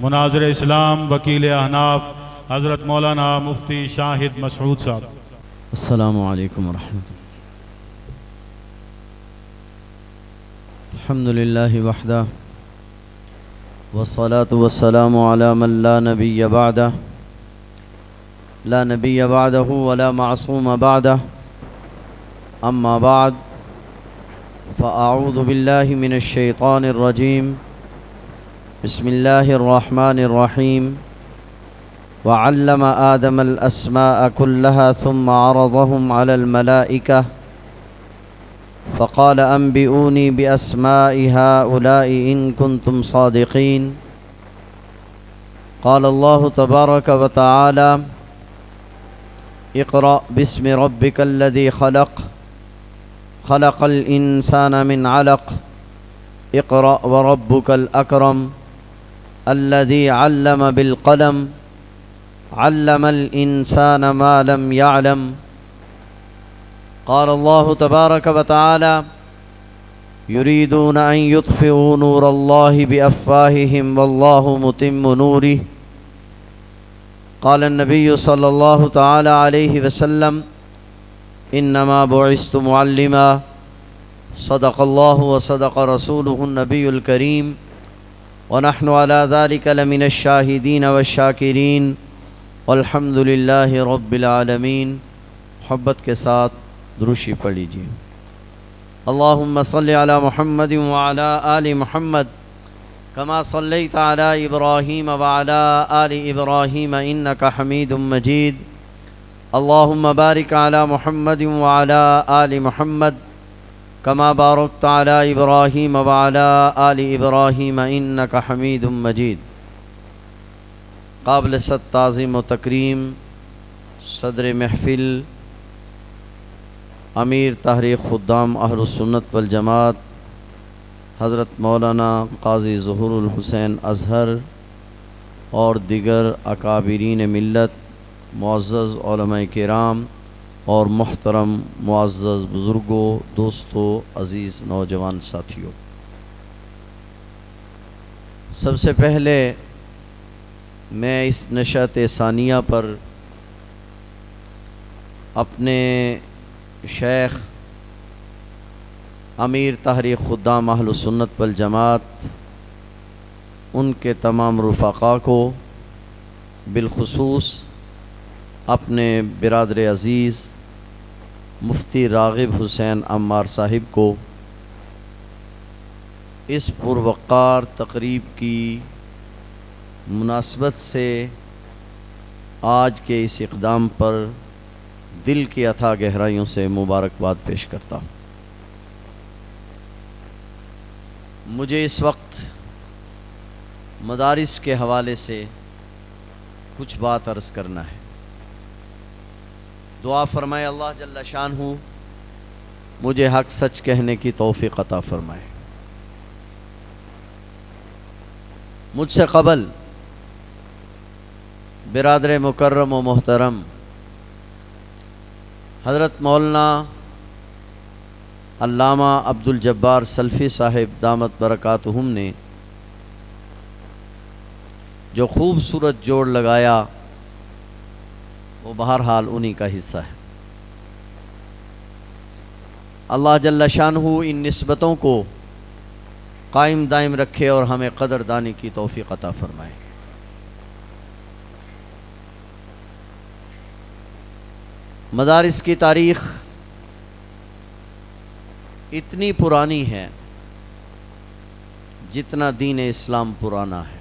مناظر اسلام وکیل احناف حضرت مولانا مفتی شاہد مسعود صاحب۔ السلام علیکم ورحمۃ اللہ۔ الحمد للہ وحدہ والصلاة والسلام علی من لا نبی بعدہ لا نبی بعدہ ولا معصوم بعدہ اما بعد فاعوذ باللہ من الشیطان الرجیم بسم اللہ الرحمن الرحیم وعلم آدم الأسماء كلها ثم عرضهم على الملائكة فقال أنبئوني بأسماء هؤلاء إن كنتم صادقين قال الله تبارك وتعالى اقرأ باسم ربك الذي خلق خلق الإنسان من علق اقرأ وربك الأكرم الذي علم بالقلم علم الإنسان ما لم يعلم قال الله تبارك وتعالى يريدون أن يطفئوا نور الله بأفواههم والله متم نوره قال النبي صلى الله تعالى عليه وسلم إنما بعثت معلما صدق الله وصدق رسوله النبي الكريم ونحن على ذلك لمن الشاهدين والشاكرين والحمد للہ رب العالمین۔ محبت کے ساتھ دروشی پڑھ لیجیے۔ اللہم صلی علی محمد وعلی آل محمد کما صلیت علی ابراہیم وعلی آل ابراہیم انک حمید مجید۔ اللہم بارک علی محمد وعلی آل محمد کما بارکت علی ابراہیم وعلی آل ابراہیم انک حمید مجید۔ قابل صد تعظیم و تکریم صدر محفل امیر تحریک خدام اہل السنت والجماعت حضرت مولانا قاضی ظہور الحسین اظہر اور دیگر اکابرین ملت، معزز علماء کرام اور محترم معزز بزرگوں، دوستوں، عزیز نوجوان ساتھیوں، سب سے پہلے میں اس نشأت ثانیہ پر اپنے شیخ امیر تحریک خدام اہل سنت والجماعت، ان کے تمام رفقاء کو، بالخصوص اپنے برادر عزیز مفتی راغب حسین عمار صاحب کو اس پروقار تقریب کی مناسبت سے آج کے اس اقدام پر دل کی اتھا گہرائیوں سے مبارکباد پیش کرتا ہوں۔ مجھے اس وقت مدارس کے حوالے سے کچھ بات عرض کرنا ہے۔ دعا فرمائے اللہ جل شانہ مجھے حق سچ کہنے کی توفیق عطا فرمائے۔ مجھ سے قبل برادر مکرم و محترم حضرت مولانا علامہ عبدالجبار سلفی صاحب دامت برکاتہم نے جو خوبصورت جوڑ لگایا وہ بہرحال انہی کا حصہ ہے۔ اللہ جل شانہ ان نسبتوں کو قائم دائم رکھے اور ہمیں قدردانی کی توفیق عطا فرمائے۔ مدارس کی تاریخ اتنی پرانی ہے جتنا دین اسلام پرانا ہے۔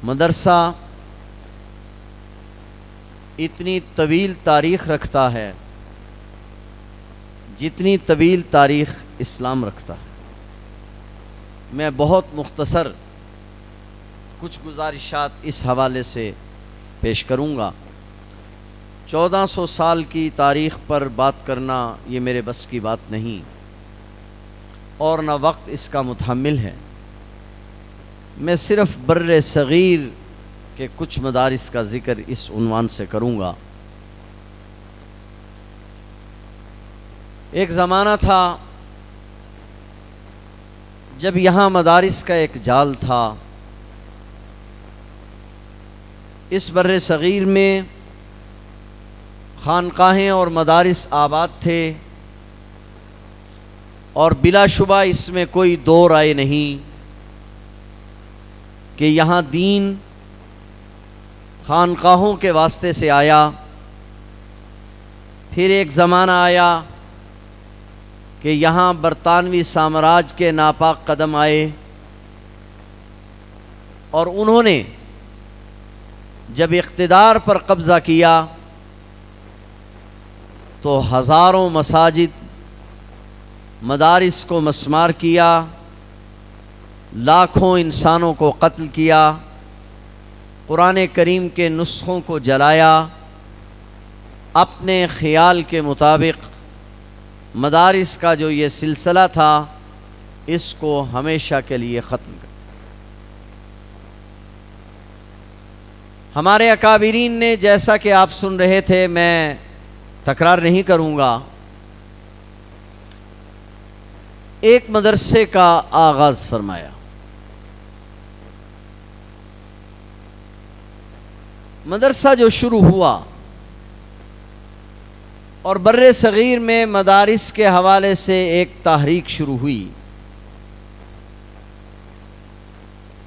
مدرسہ اتنی طویل تاریخ رکھتا ہے جتنی طویل تاریخ اسلام رکھتا ہے۔ میں بہت مختصر کچھ گزارشات اس حوالے سے پیش کروں گا۔ 1400 سال کی تاریخ پر بات کرنا یہ میرے بس کی بات نہیں اور نہ وقت اس کا متحمل ہے۔ میں صرف بر صغیر کے کچھ مدارس کا ذکر اس عنوان سے کروں گا۔ ایک زمانہ تھا جب یہاں مدارس کا ایک جال تھا، اس بر صغیر میں خانقاہیں اور مدارس آباد تھے، اور بلا شبہ اس میں کوئی دو رائے نہیں کہ یہاں دین خانقاہوں کے واسطے سے آیا۔ پھر ایک زمانہ آیا کہ یہاں برطانوی سامراج کے ناپاک قدم آئے، اور انہوں نے جب اقتدار پر قبضہ کیا تو ہزاروں مساجد، مدارس کو مسمار کیا، لاکھوں انسانوں کو قتل کیا، قرآن کریم کے نسخوں کو جلایا، اپنے خیال کے مطابق مدارس کا جو یہ سلسلہ تھا اس کو ہمیشہ کے لیے ختم کر۔ ہمارے اکابرین نے، جیسا کہ آپ سن رہے تھے، میں تکرار نہیں کروں گا، ایک مدرسے کا آغاز فرمایا۔ مدرسہ جو شروع ہوا اور بر صغیر میں مدارس کے حوالے سے ایک تحریک شروع ہوئی،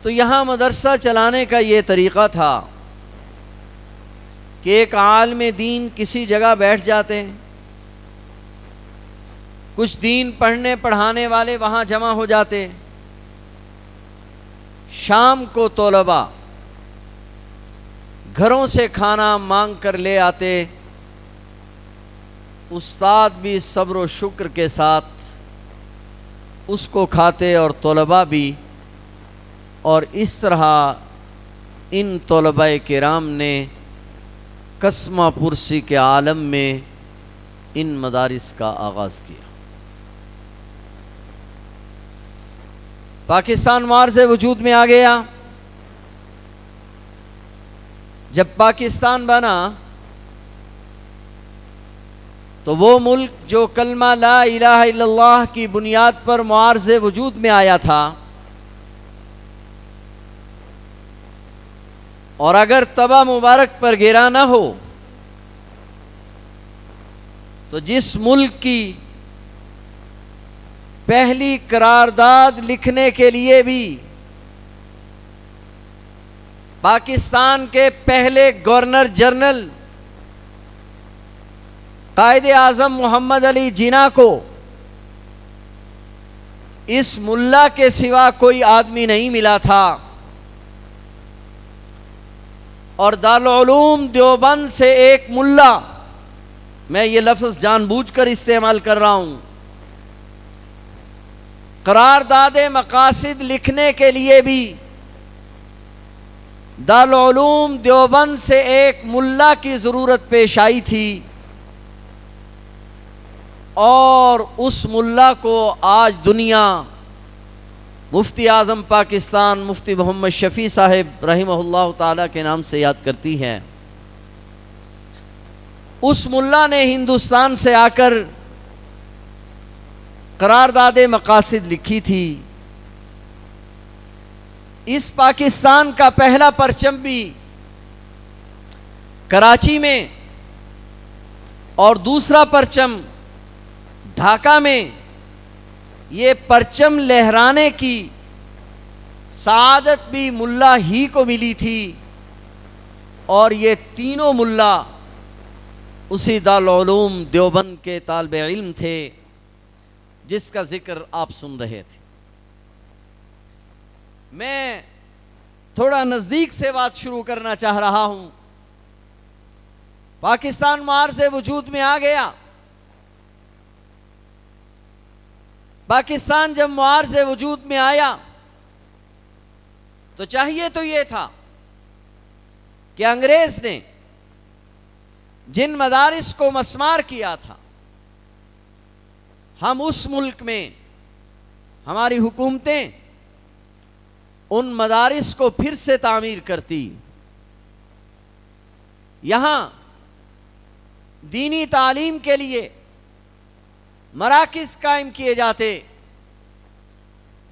تو یہاں مدرسہ چلانے کا یہ طریقہ تھا کہ ایک عالم دین کسی جگہ بیٹھ جاتے ہیں، کچھ دین پڑھنے پڑھانے والے وہاں جمع ہو جاتے، شام کو طلباء گھروں سے کھانا مانگ کر لے آتے، استاد بھی صبر و شکر کے ساتھ اس کو کھاتے اور طلباء بھی، اور اس طرح ان طلباء کرام نے قسمہ پرسی کے عالم میں ان مدارس کا آغاز کیا۔ پاکستان معارض وجود میں آ گیا۔ جب پاکستان بنا تو وہ ملک جو کلمہ لا الہ الا اللہ کی بنیاد پر معارض وجود میں آیا تھا، اور اگر تبا مبارک پر گرا نہ ہو تو جس ملک کی پہلی قرارداد لکھنے کے لیے بھی پاکستان کے پہلے گورنر جنرل قائد اعظم محمد علی جناح کو اس ملا کے سوا کوئی آدمی نہیں ملا تھا، اور دارالعلوم دیوبند سے ایک ملا، میں یہ لفظ جان بوجھ کر استعمال کر رہا ہوں، قرارداد مقاصد لکھنے کے لیے بھی دارالعلوم دیوبند سے ایک ملا کی ضرورت پیش آئی تھی، اور اس ملا کو آج دنیا مفتی اعظم پاکستان مفتی محمد شفیع صاحب رحمہ اللہ تعالی کے نام سے یاد کرتی ہے۔ اس ملا نے ہندوستان سے آ کر قرارداد مقاصد لکھی تھی۔ اس پاکستان کا پہلا پرچم بھی کراچی میں اور دوسرا پرچم ڈھاکہ میں، یہ پرچم لہرانے کی سعادت بھی ملا ہی کو ملی تھی، اور یہ تینوں ملا اسی دارالعلوم دیوبند کے طالب علم تھے جس کا ذکر آپ سن رہے تھے۔ میں تھوڑا نزدیک سے بات شروع کرنا چاہ رہا ہوں۔ پاکستان معارض وجود میں آ گیا۔ پاکستان جب معارض وجود میں آیا تو چاہیے تو یہ تھا کہ انگریز نے جن مدارس کو مسمار کیا تھا، ہم اس ملک میں ہماری حکومتیں ان مدارس کو پھر سے تعمیر کرتی، یہاں دینی تعلیم کے لیے مراکز قائم کیے جاتے،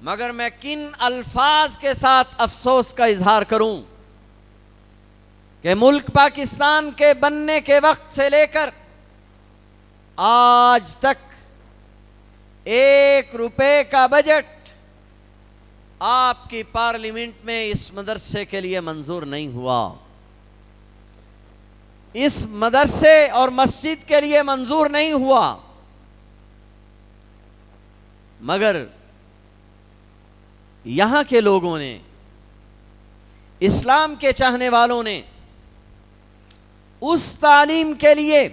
مگر میں کن الفاظ کے ساتھ افسوس کا اظہار کروں کہ ملک پاکستان کے بننے کے وقت سے لے کر آج تک 1 روپے کا بجٹ آپ کی پارلیمنٹ میں اس مدرسے کے لیے منظور نہیں ہوا، اس مدرسے اور مسجد کے لیے منظور نہیں ہوا، مگر یہاں کے لوگوں نے، اسلام کے چاہنے والوں نے اس تعلیم کے لیے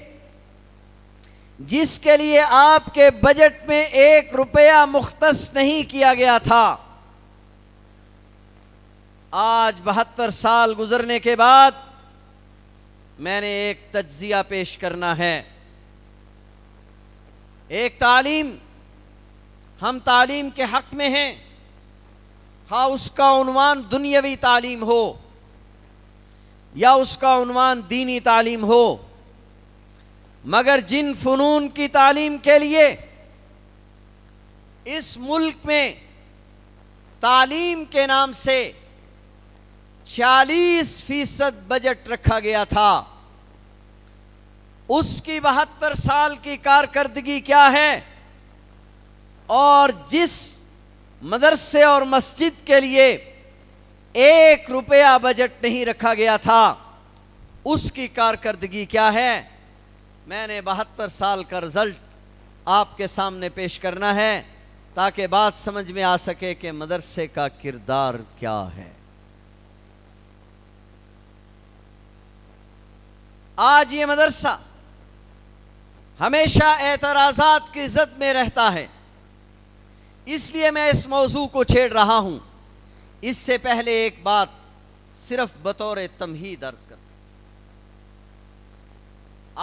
جس کے لیے آپ کے بجٹ میں 1 روپیہ مختص نہیں کیا گیا تھا، آج 72 سال گزرنے کے بعد میں نے ایک تجزیہ پیش کرنا ہے۔ ایک تعلیم، ہم تعلیم کے حق میں ہیں، خواہ اس کا عنوان دنیاوی تعلیم ہو یا اس کا عنوان دینی تعلیم ہو، مگر جن فنون کی تعلیم کے لیے اس ملک میں تعلیم کے نام سے 40% بجٹ رکھا گیا تھا، اس کی 72 سال کی کارکردگی کیا ہے، اور جس مدرسے اور مسجد کے لیے 1 روپیہ بجٹ نہیں رکھا گیا تھا، اس کی کارکردگی کیا ہے، میں نے 72 سال کا رزلٹ آپ کے سامنے پیش کرنا ہے تاکہ بات سمجھ میں آ سکے کہ مدرسے کا کردار کیا ہے۔ آج یہ مدرسہ ہمیشہ اعتراضات کی زد میں رہتا ہے، اس لیے میں اس موضوع کو چھیڑ رہا ہوں۔ اس سے پہلے ایک بات صرف بطور تمہید عرض کرتا ہوں۔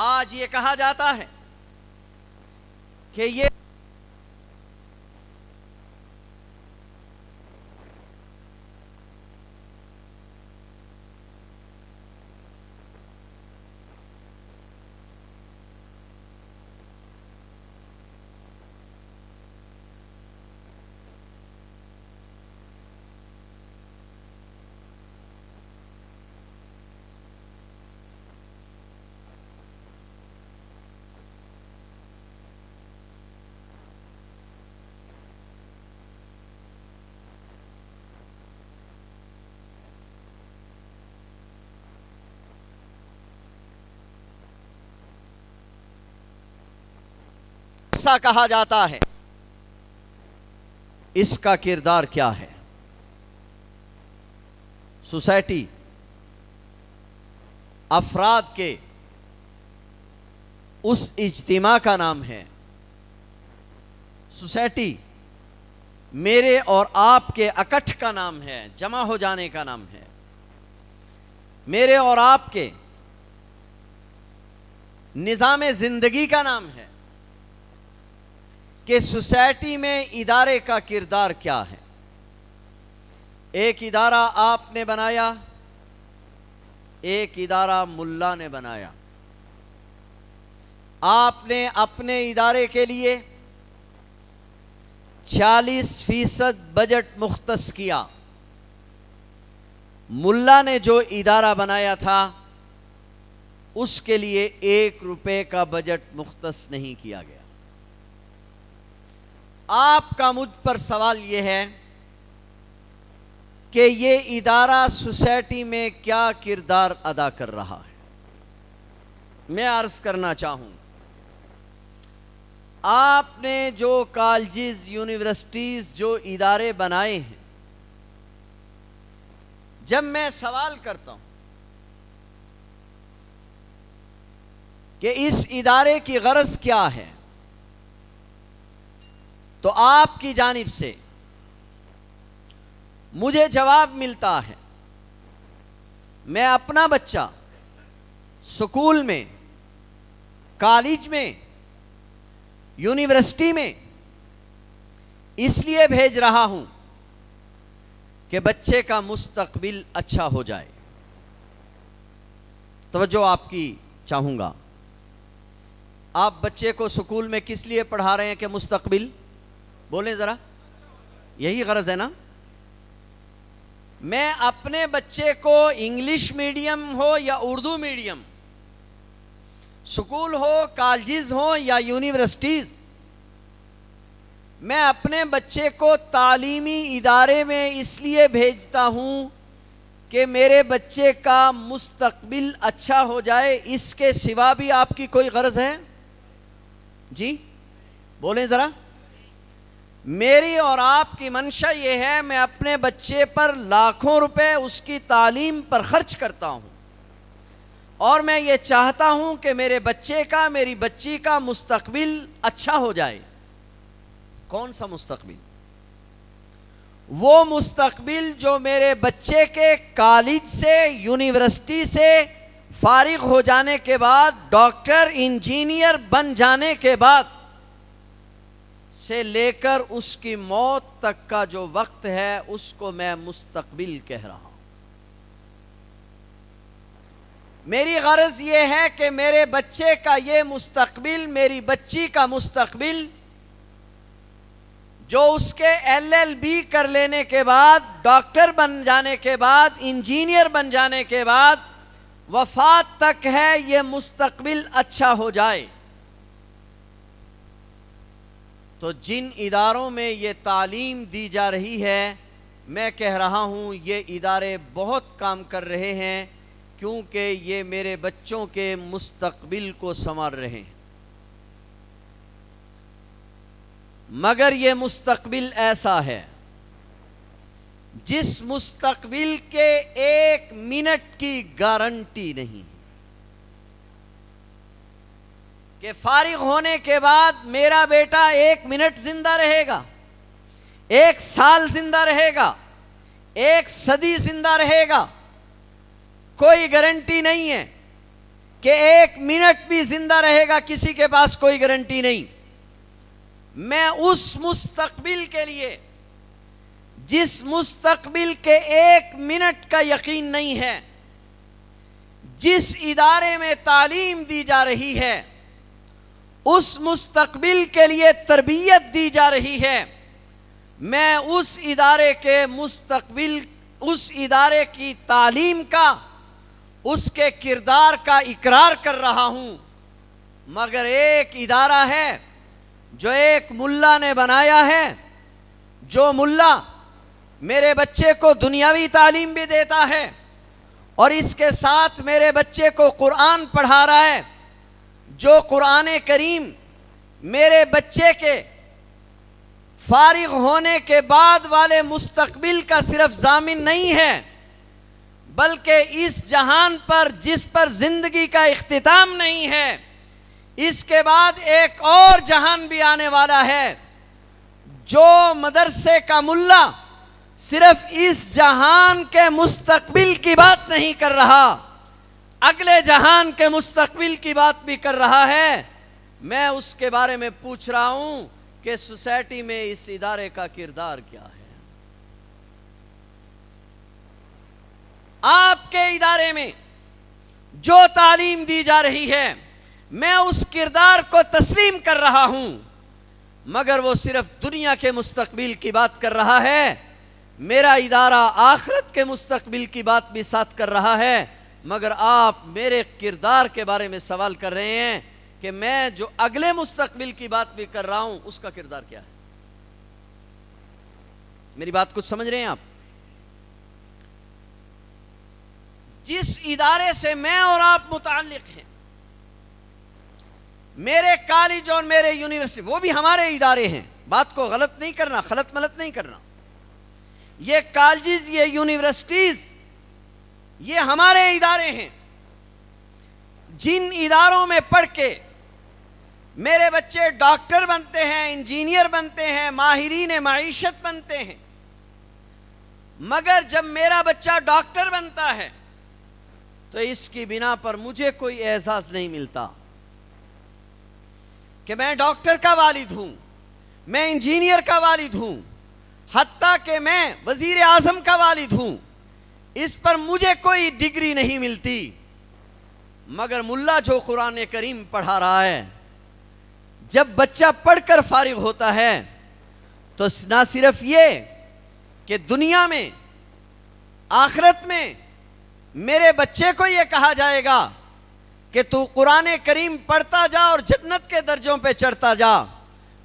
آج یہ کہا جاتا ہے کہ یہ ایسا کہا جاتا ہے، اس کا کردار کیا ہے؟ سوسائٹی افراد کے اس اجتماع کا نام ہے، سوسائٹی میرے اور آپ کے اکٹھ کا نام ہے، جمع ہو جانے کا نام ہے، میرے اور آپ کے نظام زندگی کا نام ہے کہ سوسائٹی میں ادارے کا کردار کیا ہے۔ ایک ادارہ آپ نے بنایا، ایک ادارہ ملا نے بنایا، آپ نے اپنے ادارے کے لیے 40% بجٹ مختص کیا، ملا نے جو ادارہ بنایا تھا اس کے لیے 1 روپے کا بجٹ مختص نہیں کیا گیا۔ آپ کا مجھ پر سوال یہ ہے کہ یہ ادارہ سوسائٹی میں کیا کردار ادا کر رہا ہے؟ میں عرض کرنا چاہوں، آپ نے جو کالجز، یونیورسٹیز، جو ادارے بنائے ہیں، جب میں سوال کرتا ہوں کہ اس ادارے کی غرض کیا ہے، تو آپ کی جانب سے مجھے جواب ملتا ہے، میں اپنا بچہ سکول میں، کالج میں، یونیورسٹی میں اس لیے بھیج رہا ہوں کہ بچے کا مستقبل اچھا ہو جائے۔ توجہ آپ کی چاہوں گا، آپ بچے کو سکول میں کس لیے پڑھا رہے ہیں کہ مستقبل، بولیں ذرا، یہی غرض ہے نا؟ میں اپنے بچے کو انگلش میڈیم ہو یا اردو میڈیم، سکول ہو، کالجز ہو یا یونیورسٹیز، میں اپنے بچے کو تعلیمی ادارے میں اس لیے بھیجتا ہوں کہ میرے بچے کا مستقبل اچھا ہو جائے. اس کے سوا بھی آپ کی کوئی غرض ہے؟ جی بولیں ذرا. میری اور آپ کی منشا یہ ہے، میں اپنے بچے پر لاکھوں روپے اس کی تعلیم پر خرچ کرتا ہوں، اور میں یہ چاہتا ہوں کہ میرے بچے کا، میری بچی کا مستقبل اچھا ہو جائے. کون سا مستقبل؟ وہ مستقبل جو میرے بچے کے کالج سے، یونیورسٹی سے فارغ ہو جانے کے بعد، ڈاکٹر انجینئر بن جانے کے بعد سے لے کر اس کی موت تک کا جو وقت ہے، اس کو میں مستقبل کہہ رہا ہوں. میری غرض یہ ہے کہ میرے بچے کا یہ مستقبل، میری بچی کا مستقبل، جو اس کے LLB کر لینے کے بعد، ڈاکٹر بن جانے کے بعد، انجینئر بن جانے کے بعد وفات تک ہے، یہ مستقبل اچھا ہو جائے. تو جن اداروں میں یہ تعلیم دی جا رہی ہے، میں کہہ رہا ہوں یہ ادارے بہت کام کر رہے ہیں، کیونکہ یہ میرے بچوں کے مستقبل کو سنوار رہے ہیں. مگر یہ مستقبل ایسا ہے جس مستقبل کے 1 منٹ کی گارنٹی نہیں کہ فارغ ہونے کے بعد میرا بیٹا 1 منٹ زندہ رہے گا، 1 سال زندہ رہے گا، 1 صدی زندہ رہے گا. کوئی گارنٹی نہیں ہے کہ 1 منٹ بھی زندہ رہے گا، کسی کے پاس کوئی گارنٹی نہیں. میں اس مستقبل کے لیے، جس مستقبل کے 1 منٹ کا یقین نہیں ہے، جس ادارے میں تعلیم دی جا رہی ہے، اس مستقبل کے لیے تربیت دی جا رہی ہے، میں اس ادارے کے مستقبل، اس ادارے کی تعلیم کا، اس کے کردار کا اقرار کر رہا ہوں. مگر ایک ادارہ ہے جو ایک ملا نے بنایا ہے، جو ملا میرے بچے کو دنیاوی تعلیم بھی دیتا ہے اور اس کے ساتھ میرے بچے کو قرآن پڑھا رہا ہے، جو قرآن کریم میرے بچے کے فارغ ہونے کے بعد والے مستقبل کا صرف ضامن نہیں ہے، بلکہ اس جہان پر جس پر زندگی کا اختتام نہیں ہے، اس کے بعد ایک اور جہان بھی آنے والا ہے. جو مدرسے کا ملا صرف اس جہان کے مستقبل کی بات نہیں کر رہا، اگلے جہان کے مستقبل کی بات بھی کر رہا ہے، میں اس کے بارے میں پوچھ رہا ہوں کہ سوسائٹی میں اس ادارے کا کردار کیا ہے. آپ کے ادارے میں جو تعلیم دی جا رہی ہے، میں اس کردار کو تسلیم کر رہا ہوں، مگر وہ صرف دنیا کے مستقبل کی بات کر رہا ہے. میرا ادارہ آخرت کے مستقبل کی بات بھی ساتھ کر رہا ہے. مگر آپ میرے کردار کے بارے میں سوال کر رہے ہیں کہ میں جو اگلے مستقبل کی بات بھی کر رہا ہوں، اس کا کردار کیا ہے؟ میری بات کچھ سمجھ رہے ہیں آپ؟ جس ادارے سے میں اور آپ متعلق ہیں، میرے کالج اور میرے یونیورسٹی، وہ بھی ہمارے ادارے ہیں، بات کو غلط نہیں کرنا، خلط ملط نہیں کرنا. یہ کالجز، یہ یونیورسٹیز، یہ ہمارے ادارے ہیں. جن اداروں میں پڑھ کے میرے بچے ڈاکٹر بنتے ہیں، انجینئر بنتے ہیں، ماہرین معیشت بنتے ہیں، مگر جب میرا بچہ ڈاکٹر بنتا ہے تو اس کی بنا پر مجھے کوئی احساس نہیں ملتا کہ میں ڈاکٹر کا والد ہوں، میں انجینئر کا والد ہوں، حتیٰ کہ میں وزیر اعظم کا والد ہوں. اس پر مجھے کوئی ڈگری نہیں ملتی. مگر ملا جو قرآن کریم پڑھا رہا ہے، جب بچہ پڑھ کر فارغ ہوتا ہے تو نہ صرف یہ کہ دنیا میں آخرت میں میرے بچے کو یہ کہا جائے گا کہ تو قرآن کریم پڑھتا جا اور جنت کے درجوں پہ چڑھتا جا،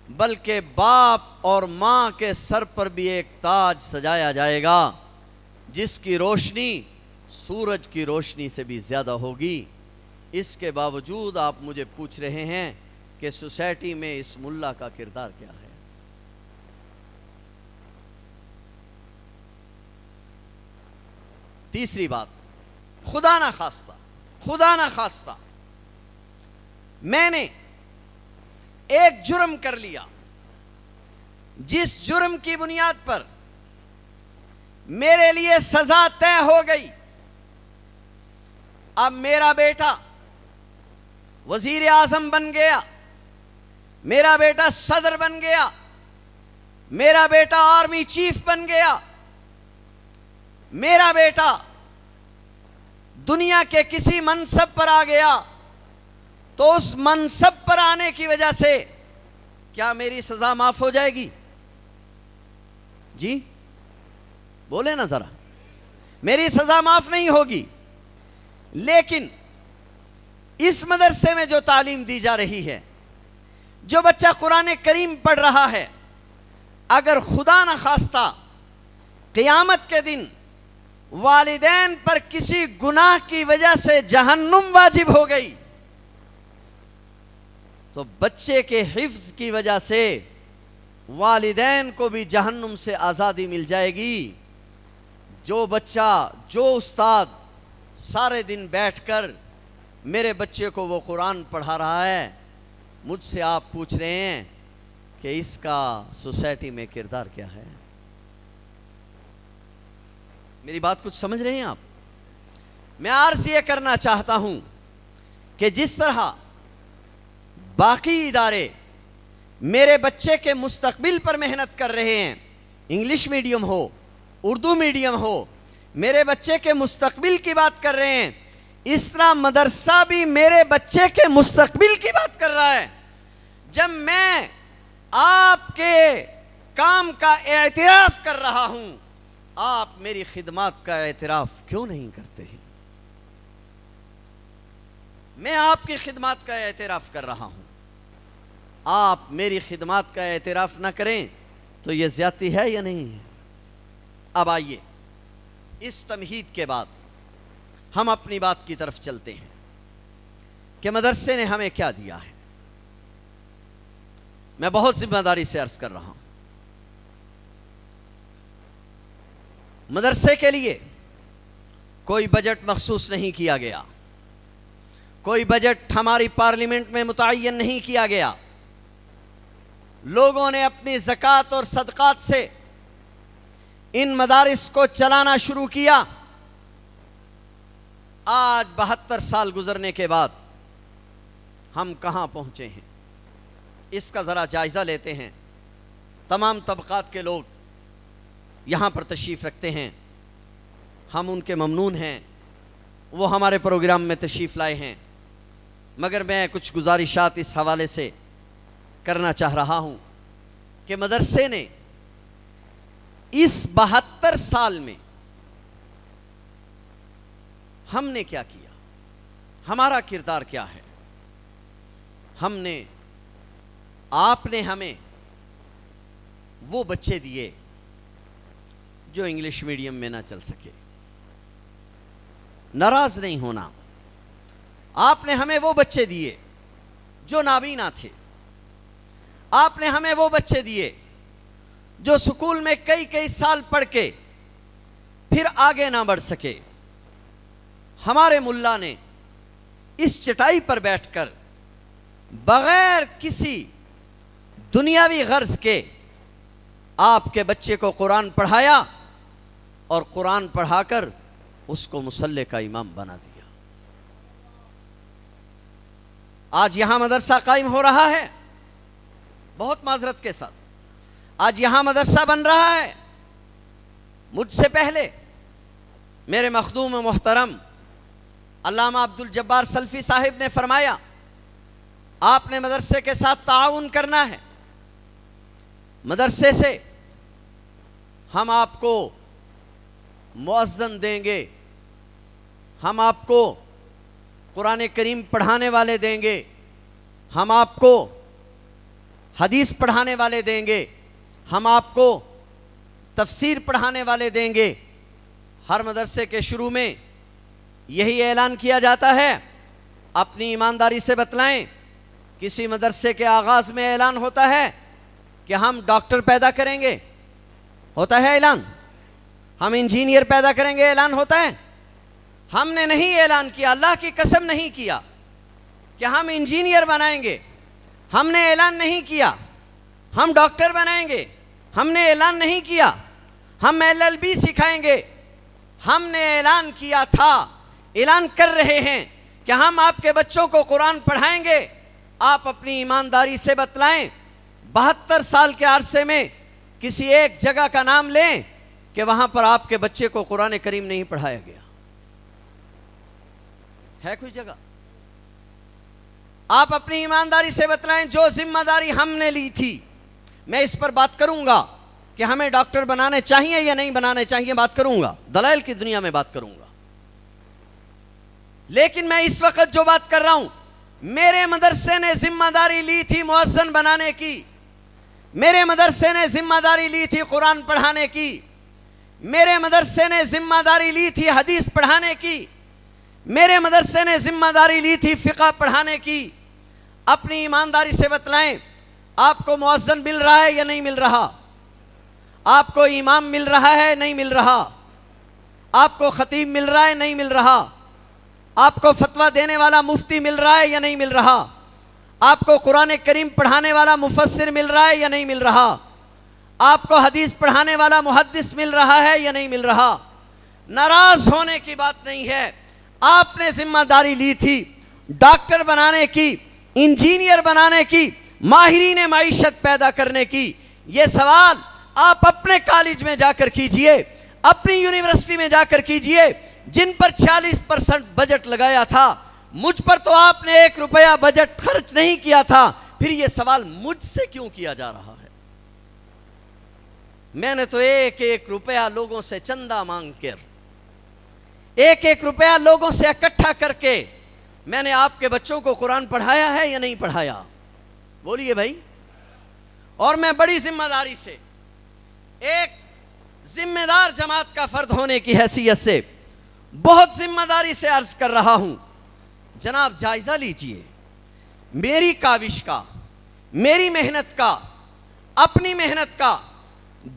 بلکہ باپ اور ماں کے سر پر بھی ایک تاج سجایا جائے گا جس کی روشنی سورج کی روشنی سے بھی زیادہ ہوگی۔ اس کے باوجود آپ مجھے پوچھ رہے ہیں کہ سوسائٹی میں اس ملا کا کردار کیا ہے۔ تیسری بات، خدا نہ خواستہ میں نے ایک جرم کر لیا جس جرم کی بنیاد پر میرے لیے سزا طے ہو گئی۔ اب میرا بیٹا وزیر اعظم بن گیا، میرا بیٹا صدر بن گیا، میرا بیٹا آرمی چیف بن گیا، میرا بیٹا دنیا کے کسی منصب پر آ گیا، تو اس منصب پر آنے کی وجہ سے کیا میری سزا معاف ہو جائے گی؟ جی بولے نا ذرا، میری سزا معاف نہیں ہوگی۔ لیکن اس مدرسے میں جو تعلیم دی جا رہی ہے، جو بچہ قرآن کریم پڑھ رہا ہے، اگر خدا نہ خواستہ قیامت کے دن والدین پر کسی گناہ کی وجہ سے جہنم واجب ہو گئی، تو بچے کے حفظ کی وجہ سے والدین کو بھی جہنم سے آزادی مل جائے گی۔ جو بچہ، جو استاد سارے دن بیٹھ کر میرے بچے کو وہ قرآن پڑھا رہا ہے، مجھ سے آپ پوچھ رہے ہیں کہ اس کا سوسائٹی میں کردار کیا ہے؟ میری بات کچھ سمجھ رہے ہیں آپ؟ میں عرض یہ کرنا چاہتا ہوں کہ جس طرح باقی ادارے میرے بچے کے مستقبل پر محنت کر رہے ہیں، انگلش میڈیم ہو، اردو میڈیم ہو، میرے بچے کے مستقبل کی بات کر رہے ہیں، اس طرح مدرسہ بھی میرے بچے کے مستقبل کی بات کر رہا ہے۔ جب میں آپ کے کام کا اعتراف کر رہا ہوں، آپ میری خدمات کا اعتراف کیوں نہیں کرتے ہیں؟ میں آپ کی خدمات کا اعتراف کر رہا ہوں، آپ میری خدمات کا اعتراف نہ کریں تو یہ زیادتی ہے یا نہیں ہے؟ اب آئیے اس تمہید کے بعد ہم اپنی بات کی طرف چلتے ہیں کہ مدرسے نے ہمیں کیا دیا ہے۔ میں بہت ذمہ داری سے عرض کر رہا ہوں، مدرسے کے لیے کوئی بجٹ مخصوص نہیں کیا گیا، کوئی بجٹ ہماری پارلیمنٹ میں متعین نہیں کیا گیا۔ لوگوں نے اپنی زکوٰۃ اور صدقات سے ان مدارس کو چلانا شروع کیا۔ آج 72 سال گزرنے کے بعد ہم کہاں پہنچے ہیں، اس کا ذرا جائزہ لیتے ہیں۔ تمام طبقات کے لوگ یہاں پر تشریف رکھتے ہیں، ہم ان کے ممنون ہیں، وہ ہمارے پروگرام میں تشریف لائے ہیں، مگر میں کچھ گزارشات اس حوالے سے کرنا چاہ رہا ہوں کہ مدرسے نے اس 72 سال میں ہم نے کیا کیا، ہمارا کردار کیا ہے۔ آپ نے ہمیں وہ بچے دیے جو انگلش میڈیم میں نہ چل سکے، ناراض نہیں ہونا۔ آپ نے ہمیں وہ بچے دیے جو نابینا تھے، آپ نے ہمیں وہ بچے دیے جو سکول میں کئی سال پڑھ کے پھر آگے نہ بڑھ سکے۔ ہمارے ملا نے اس چٹائی پر بیٹھ کر بغیر کسی دنیاوی غرض کے آپ کے بچے کو قرآن پڑھایا اور قرآن پڑھا کر اس کو مصلی کا امام بنا دیا۔ آج یہاں مدرسہ قائم ہو رہا ہے، بہت معذرت کے ساتھ آج یہاں مدرسہ بن رہا ہے۔ مجھ سے پہلے میرے مخدوم محترم علامہ عبد الجبار سلفی صاحب نے فرمایا، آپ نے مدرسے کے ساتھ تعاون کرنا ہے۔ مدرسے سے ہم آپ کو مؤذن دیں گے، ہم آپ کو قرآن کریم پڑھانے والے دیں گے، ہم آپ کو حدیث پڑھانے والے دیں گے، ہم آپ کو تفسیر پڑھانے والے دیں گے۔ ہر مدرسے کے شروع میں یہی اعلان کیا جاتا ہے، اپنی ایمانداری سے بتلائیں۔ کسی مدرسے کے آغاز میں اعلان ہوتا ہے کہ ہم ڈاکٹر پیدا کریں گے، ہوتا ہے اعلان؟ ہم انجینئر پیدا کریں گے، اعلان ہوتا ہے؟ ہم نے نہیں اعلان کیا، اللہ کی قسم نہیں کیا کہ ہم انجینئر بنائیں گے، ہم نے اعلان نہیں کیا ہم ڈاکٹر بنائیں گے، ہم نے اعلان نہیں کیا ہم LLB سکھائیں گے۔ ہم نے اعلان کیا تھا، اعلان کر رہے ہیں کہ ہم آپ کے بچوں کو قرآن پڑھائیں گے۔ آپ اپنی ایمانداری سے بتلائیں، 72 سال کے عرصے میں کسی ایک جگہ کا نام لیں کہ وہاں پر آپ کے بچے کو قرآن کریم نہیں پڑھایا گیا ہے؟ کوئی جگہ؟ آپ اپنی ایمانداری سے بتلائیں، جو ذمہ داری ہم نے لی تھی، میں اس پر بات کروں گا کہ ہمیں ڈاکٹر بنانے چاہیے یا نہیں بنانے چاہیے، بات کروں گا، دلائل کی دنیا میں بات کروں گا۔ لیکن میں اس وقت جو بات کر رہا ہوں، میرے مدرسے نے ذمہ داری لی تھی مؤذن بنانے کی، میرے مدرسے نے ذمہ داری لی تھی قرآن پڑھانے کی، میرے مدرسے نے ذمہ داری لی تھی حدیث پڑھانے کی، میرے مدرسے نے ذمہ داری لی تھی فقہ پڑھانے کی۔ اپنی ایمانداری سے بتلائیں، آپ کو مؤذن مل رہا ہے یا نہیں مل رہا؟ آپ کو امام مل رہا ہے نہیں مل رہا؟ آپ کو خطیب مل رہا ہے نہیں مل رہا؟ آپ کو فتویٰ دینے والا مفتی مل رہا ہے یا نہیں مل رہا؟ آپ کو قرآن کریم پڑھانے والا مفسر مل رہا ہے یا نہیں مل رہا؟ آپ کو حدیث پڑھانے والا محدث مل رہا ہے یا نہیں مل رہا؟ ناراض ہونے کی بات نہیں ہے، آپ نے ذمہ داری لی تھی ڈاکٹر بنانے کی، انجینئر بنانے کی، ماہرین معیشت پیدا کرنے کی۔ یہ سوال آپ اپنے کالج میں جا کر کیجئے، اپنی یونیورسٹی میں جا کر کیجئے، جن پر 40% بجٹ لگایا تھا، مجھ پر تو آپ نے 1 روپیہ بجٹ خرچ نہیں کیا تھا، پھر یہ سوال مجھ سے کیوں کیا جا رہا ہے؟ میں نے تو 1 روپیہ لوگوں سے چندہ مانگ کر، 1 روپیہ لوگوں سے اکٹھا کر کے میں نے آپ کے بچوں کو قرآن پڑھایا ہے یا نہیں پڑھایا؟ بولیے بھائی۔ اور میں بڑی ذمہ داری سے، ایک ذمہ دار جماعت کا فرد ہونے کی حیثیت سے بہت ذمہ داری سے عرض کر رہا ہوں، جناب جائزہ لیجئے میری کاوش کا، میری محنت کا، اپنی محنت کا۔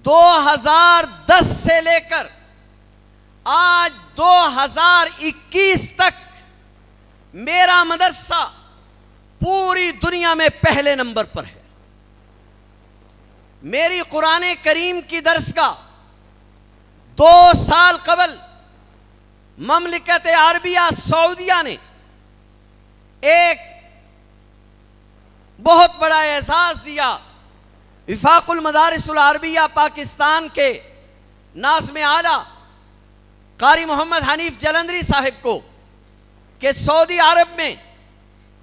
2010 سے لے کر آج 2021 تک میرا مدرسہ پوری دنیا میں پہلے نمبر پر ہے۔ میری قرآن کریم کی درسگاہ 2 سال قبل مملکت عربیہ سعودیہ نے ایک بہت بڑا اعزاز دیا، وفاق المدارس العربیہ پاکستان کے ناظم اعلیٰ قاری محمد حنیف جلندری صاحب کو، کہ سعودی عرب میں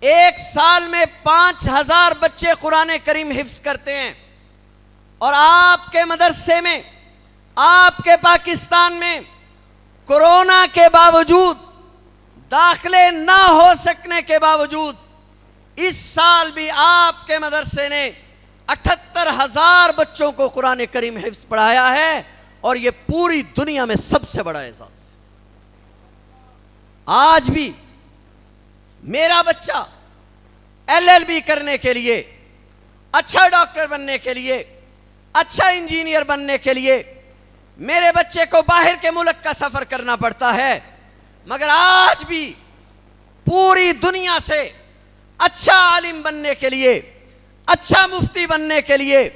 1 سال میں 5000 بچے قرآن کریم حفظ کرتے ہیں، اور آپ کے مدرسے میں، آپ کے پاکستان میں کورونا کے باوجود، داخلے نہ ہو سکنے کے باوجود، اس سال بھی آپ کے مدرسے نے 78000 بچوں کو قرآن کریم حفظ پڑھایا ہے، اور یہ پوری دنیا میں سب سے بڑا اعزاز۔ آج بھی میرا بچہ LLB کرنے کے لیے، اچھا ڈاکٹر بننے کے لیے، اچھا انجینئر بننے کے لیے میرے بچے کو باہر کے ملک کا سفر کرنا پڑتا ہے، مگر آج بھی پوری دنیا سے اچھا عالم بننے کے لیے، اچھا مفتی بننے کے لیے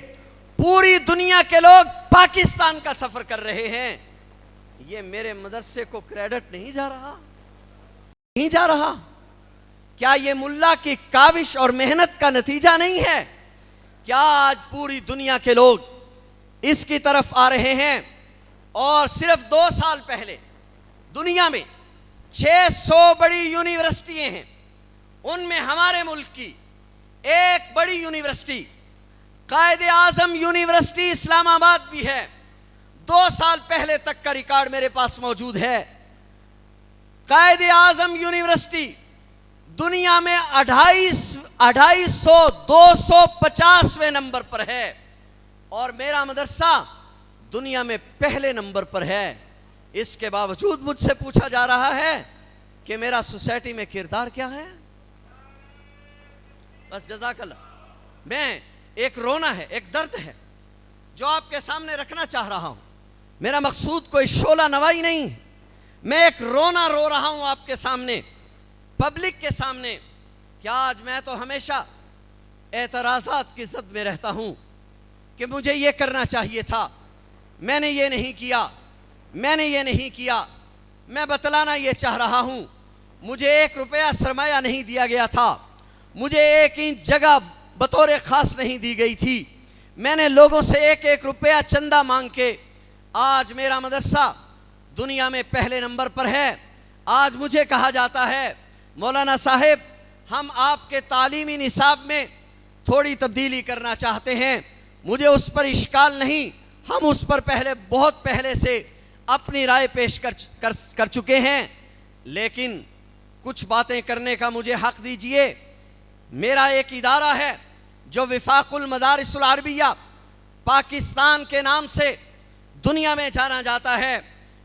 پوری دنیا کے لوگ پاکستان کا سفر کر رہے ہیں۔ یہ میرے مدرسے کو کریڈٹ نہیں جا رہا؟ نہیں جا رہا؟ کیا یہ ملا کی کاوش اور محنت کا نتیجہ نہیں ہے؟ کیا آج پوری دنیا کے لوگ اس کی طرف آ رہے ہیں؟ اور صرف 2 سال پہلے دنیا میں 600 بڑی یونیورسٹیاں ہیں، ان میں ہمارے ملک کی ایک بڑی یونیورسٹی قائد اعظم یونیورسٹی اسلام آباد بھی ہے، 2 سال پہلے تک کا ریکارڈ میرے پاس موجود ہے۔ قائد اعظم یونیورسٹی دنیا میں 250 نمبر پر ہے، اور میرا مدرسہ دنیا میں پہلے نمبر پر ہے۔ اس کے باوجود مجھ سے پوچھا جا رہا ہے کہ میرا سوسائٹی میں کردار کیا ہے؟ بس جزاک اللہ۔ میں ایک رونا ہے، ایک درد ہے جو آپ کے سامنے رکھنا چاہ رہا ہوں۔ میرا مقصود کوئی شعلہ نوائی نہیں، میں ایک رونا رو رہا ہوں آپ کے سامنے، پبلک کے سامنے، کہ آج میں تو ہمیشہ اعتراضات کی زد میں رہتا ہوں کہ مجھے یہ کرنا چاہیے تھا، میں نے یہ نہیں کیا، میں نے یہ نہیں کیا۔ میں بتلانا یہ چاہ رہا ہوں، مجھے 1 روپیہ سرمایہ نہیں دیا گیا تھا، مجھے 1 انچ جگہ بطور خاص نہیں دی گئی تھی، میں نے لوگوں سے 1 روپیہ چندہ مانگ کے آج میرا مدرسہ دنیا میں پہلے نمبر پر ہے۔ آج مجھے کہا جاتا ہے مولانا صاحب ہم آپ کے تعلیمی نصاب میں تھوڑی تبدیلی کرنا چاہتے ہیں، مجھے اس پر اشکال نہیں، ہم اس پر بہت پہلے سے اپنی رائے پیش کر چکے ہیں، لیکن کچھ باتیں کرنے کا مجھے حق دیجئے۔ میرا ایک ادارہ ہے جو وفاق المدارس العربیہ پاکستان کے نام سے دنیا میں جانا جاتا ہے،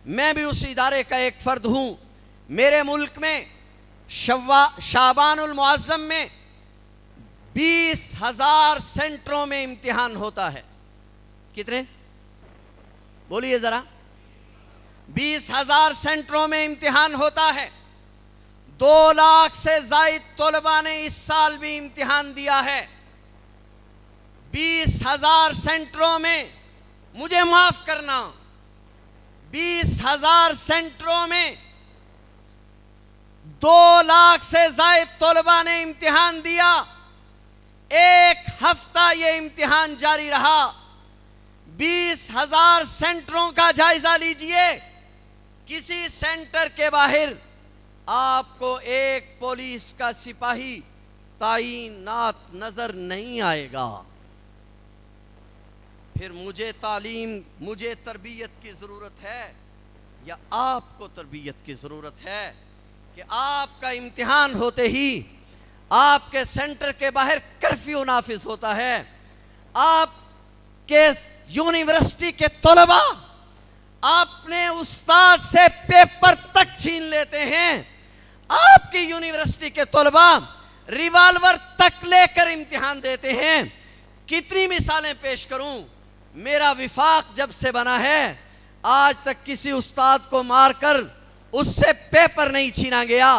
میں بھی اس ادارے کا ایک فرد ہوں۔ میرے ملک میں شعبان المعظم میں 20,000 سینٹروں میں امتحان ہوتا ہے۔ کتنے؟ بولیے ذرا۔ 20,000 سینٹروں میں امتحان ہوتا ہے۔ 2 لاکھ سے زائد طلباء نے اس سال بھی امتحان دیا ہے۔ 20,000 سینٹروں میں، مجھے معاف کرنا، 20,000 سینٹروں میں 2 لاکھ سے زائد طلباء نے امتحان دیا۔ 1 ہفتہ یہ امتحان جاری رہا۔ 20,000 سینٹروں کا جائزہ لیجئے، کسی سینٹر کے باہر آپ کو 1 پولیس کا سپاہی تعینات نظر نہیں آئے گا۔ پھر مجھے تربیت کی ضرورت ہے یا آپ کو تربیت کی ضرورت ہے کہ آپ کا امتحان ہوتے ہی آپ کے سینٹر کے باہر کرفیو نافذ ہوتا ہے، آپ کے یونیورسٹی کے طلباء اپنے استاد سے پیپر تک چھین لیتے ہیں، آپ کی یونیورسٹی کے طلباء ریوالور تک لے کر امتحان دیتے ہیں۔ کتنی مثالیں پیش کروں؟ میرا وفاق جب سے بنا ہے آج تک کسی استاد کو مار کر اس سے پیپر نہیں چھینا گیا،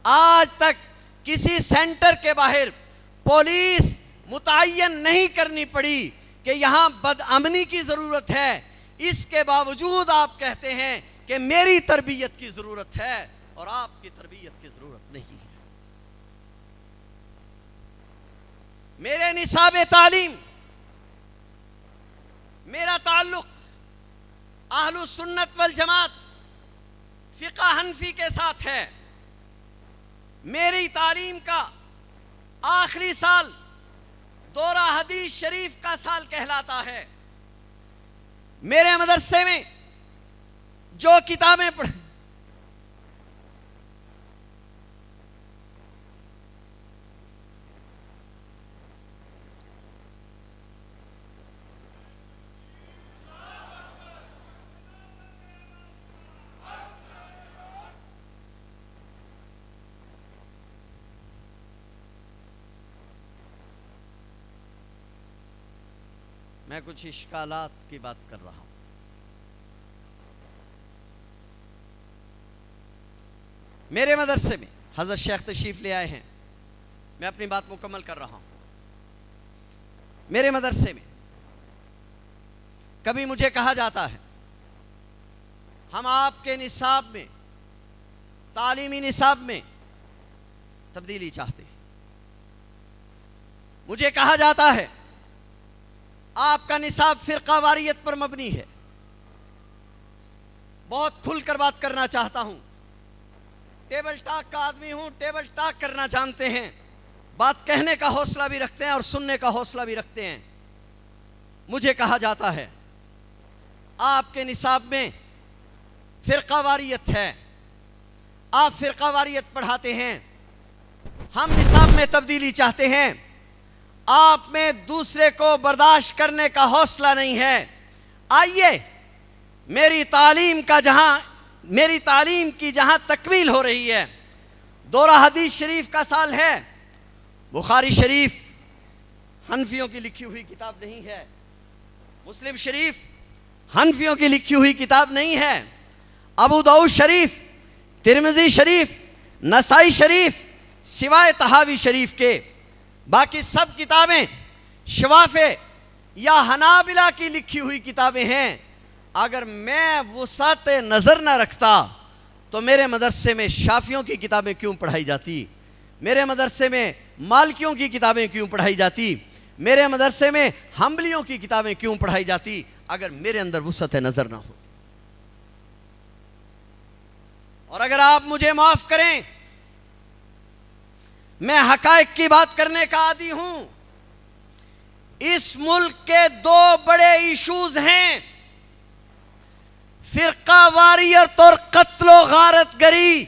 آج تک کسی سینٹر کے باہر پولیس متعین نہیں کرنی پڑی کہ یہاں بدامنی کی ضرورت ہے۔ اس کے باوجود آپ کہتے ہیں کہ میری تربیت کی ضرورت ہے اور آپ کی تربیت کی ضرورت نہیں ہے۔ میرے نصاب تعلیم، میرا تعلق اہل السنت والجماعت فقہ حنفی کے ساتھ ہے۔ میری تعلیم کا آخری سال دورہ حدیث شریف کا سال کہلاتا ہے۔ میرے مدرسے میں جو کتابیں پڑھ میں کچھ اشکالات کی بات کر رہا ہوں۔ میرے مدرسے میں حضرت شیخ تشریف لے آئے ہیں، میں اپنی بات مکمل کر رہا ہوں۔ میرے مدرسے میں کبھی مجھے کہا جاتا ہے ہم آپ کے نصاب میں، تعلیمی نصاب میں تبدیلی چاہتے ہیں۔ مجھے کہا جاتا ہے آپ کا نصاب فرقہ واریت پر مبنی ہے۔ بہت کھل کر بات کرنا چاہتا ہوں، ٹیبل ٹاک کا آدمی ہوں، ٹیبل ٹاک کرنا جانتے ہیں، بات کہنے کا حوصلہ بھی رکھتے ہیں اور سننے کا حوصلہ بھی رکھتے ہیں۔ مجھے کہا جاتا ہے آپ کے نصاب میں فرقہ واریت ہے، آپ فرقہ واریت پڑھاتے ہیں، ہم نصاب میں تبدیلی چاہتے ہیں، آپ میں دوسرے کو برداشت کرنے کا حوصلہ نہیں ہے۔ آئیے میری تعلیم کی جہاں تکمیل ہو رہی ہے، دورہ حدیث شریف کا سال ہے، بخاری شریف حنفیوں کی لکھی ہوئی کتاب نہیں ہے، مسلم شریف حنفیوں کی لکھی ہوئی کتاب نہیں ہے، ابو داؤد شریف، ترمذی شریف، نسائی شریف سوائے طحاوی شریف کے باقی سب کتابیں شوافع یا حنابلہ کی لکھی ہوئی کتابیں ہیں۔ اگر میں وسعت نظر نہ رکھتا تو میرے مدرسے میں شافعیوں کی کتابیں کیوں پڑھائی جاتی، میرے مدرسے میں مالکیوں کی کتابیں کیوں پڑھائی جاتی، میرے مدرسے میں حنبلیوں کی کتابیں کیوں پڑھائی جاتی اگر میرے اندر وسعت نظر نہ ہوتی۔ اور اگر آپ مجھے معاف کریں، میں حقائق کی بات کرنے کا عادی ہوں۔ اس ملک کے دو بڑے ایشوز ہیں، فرقہ واریت اور قتل و غارت گری۔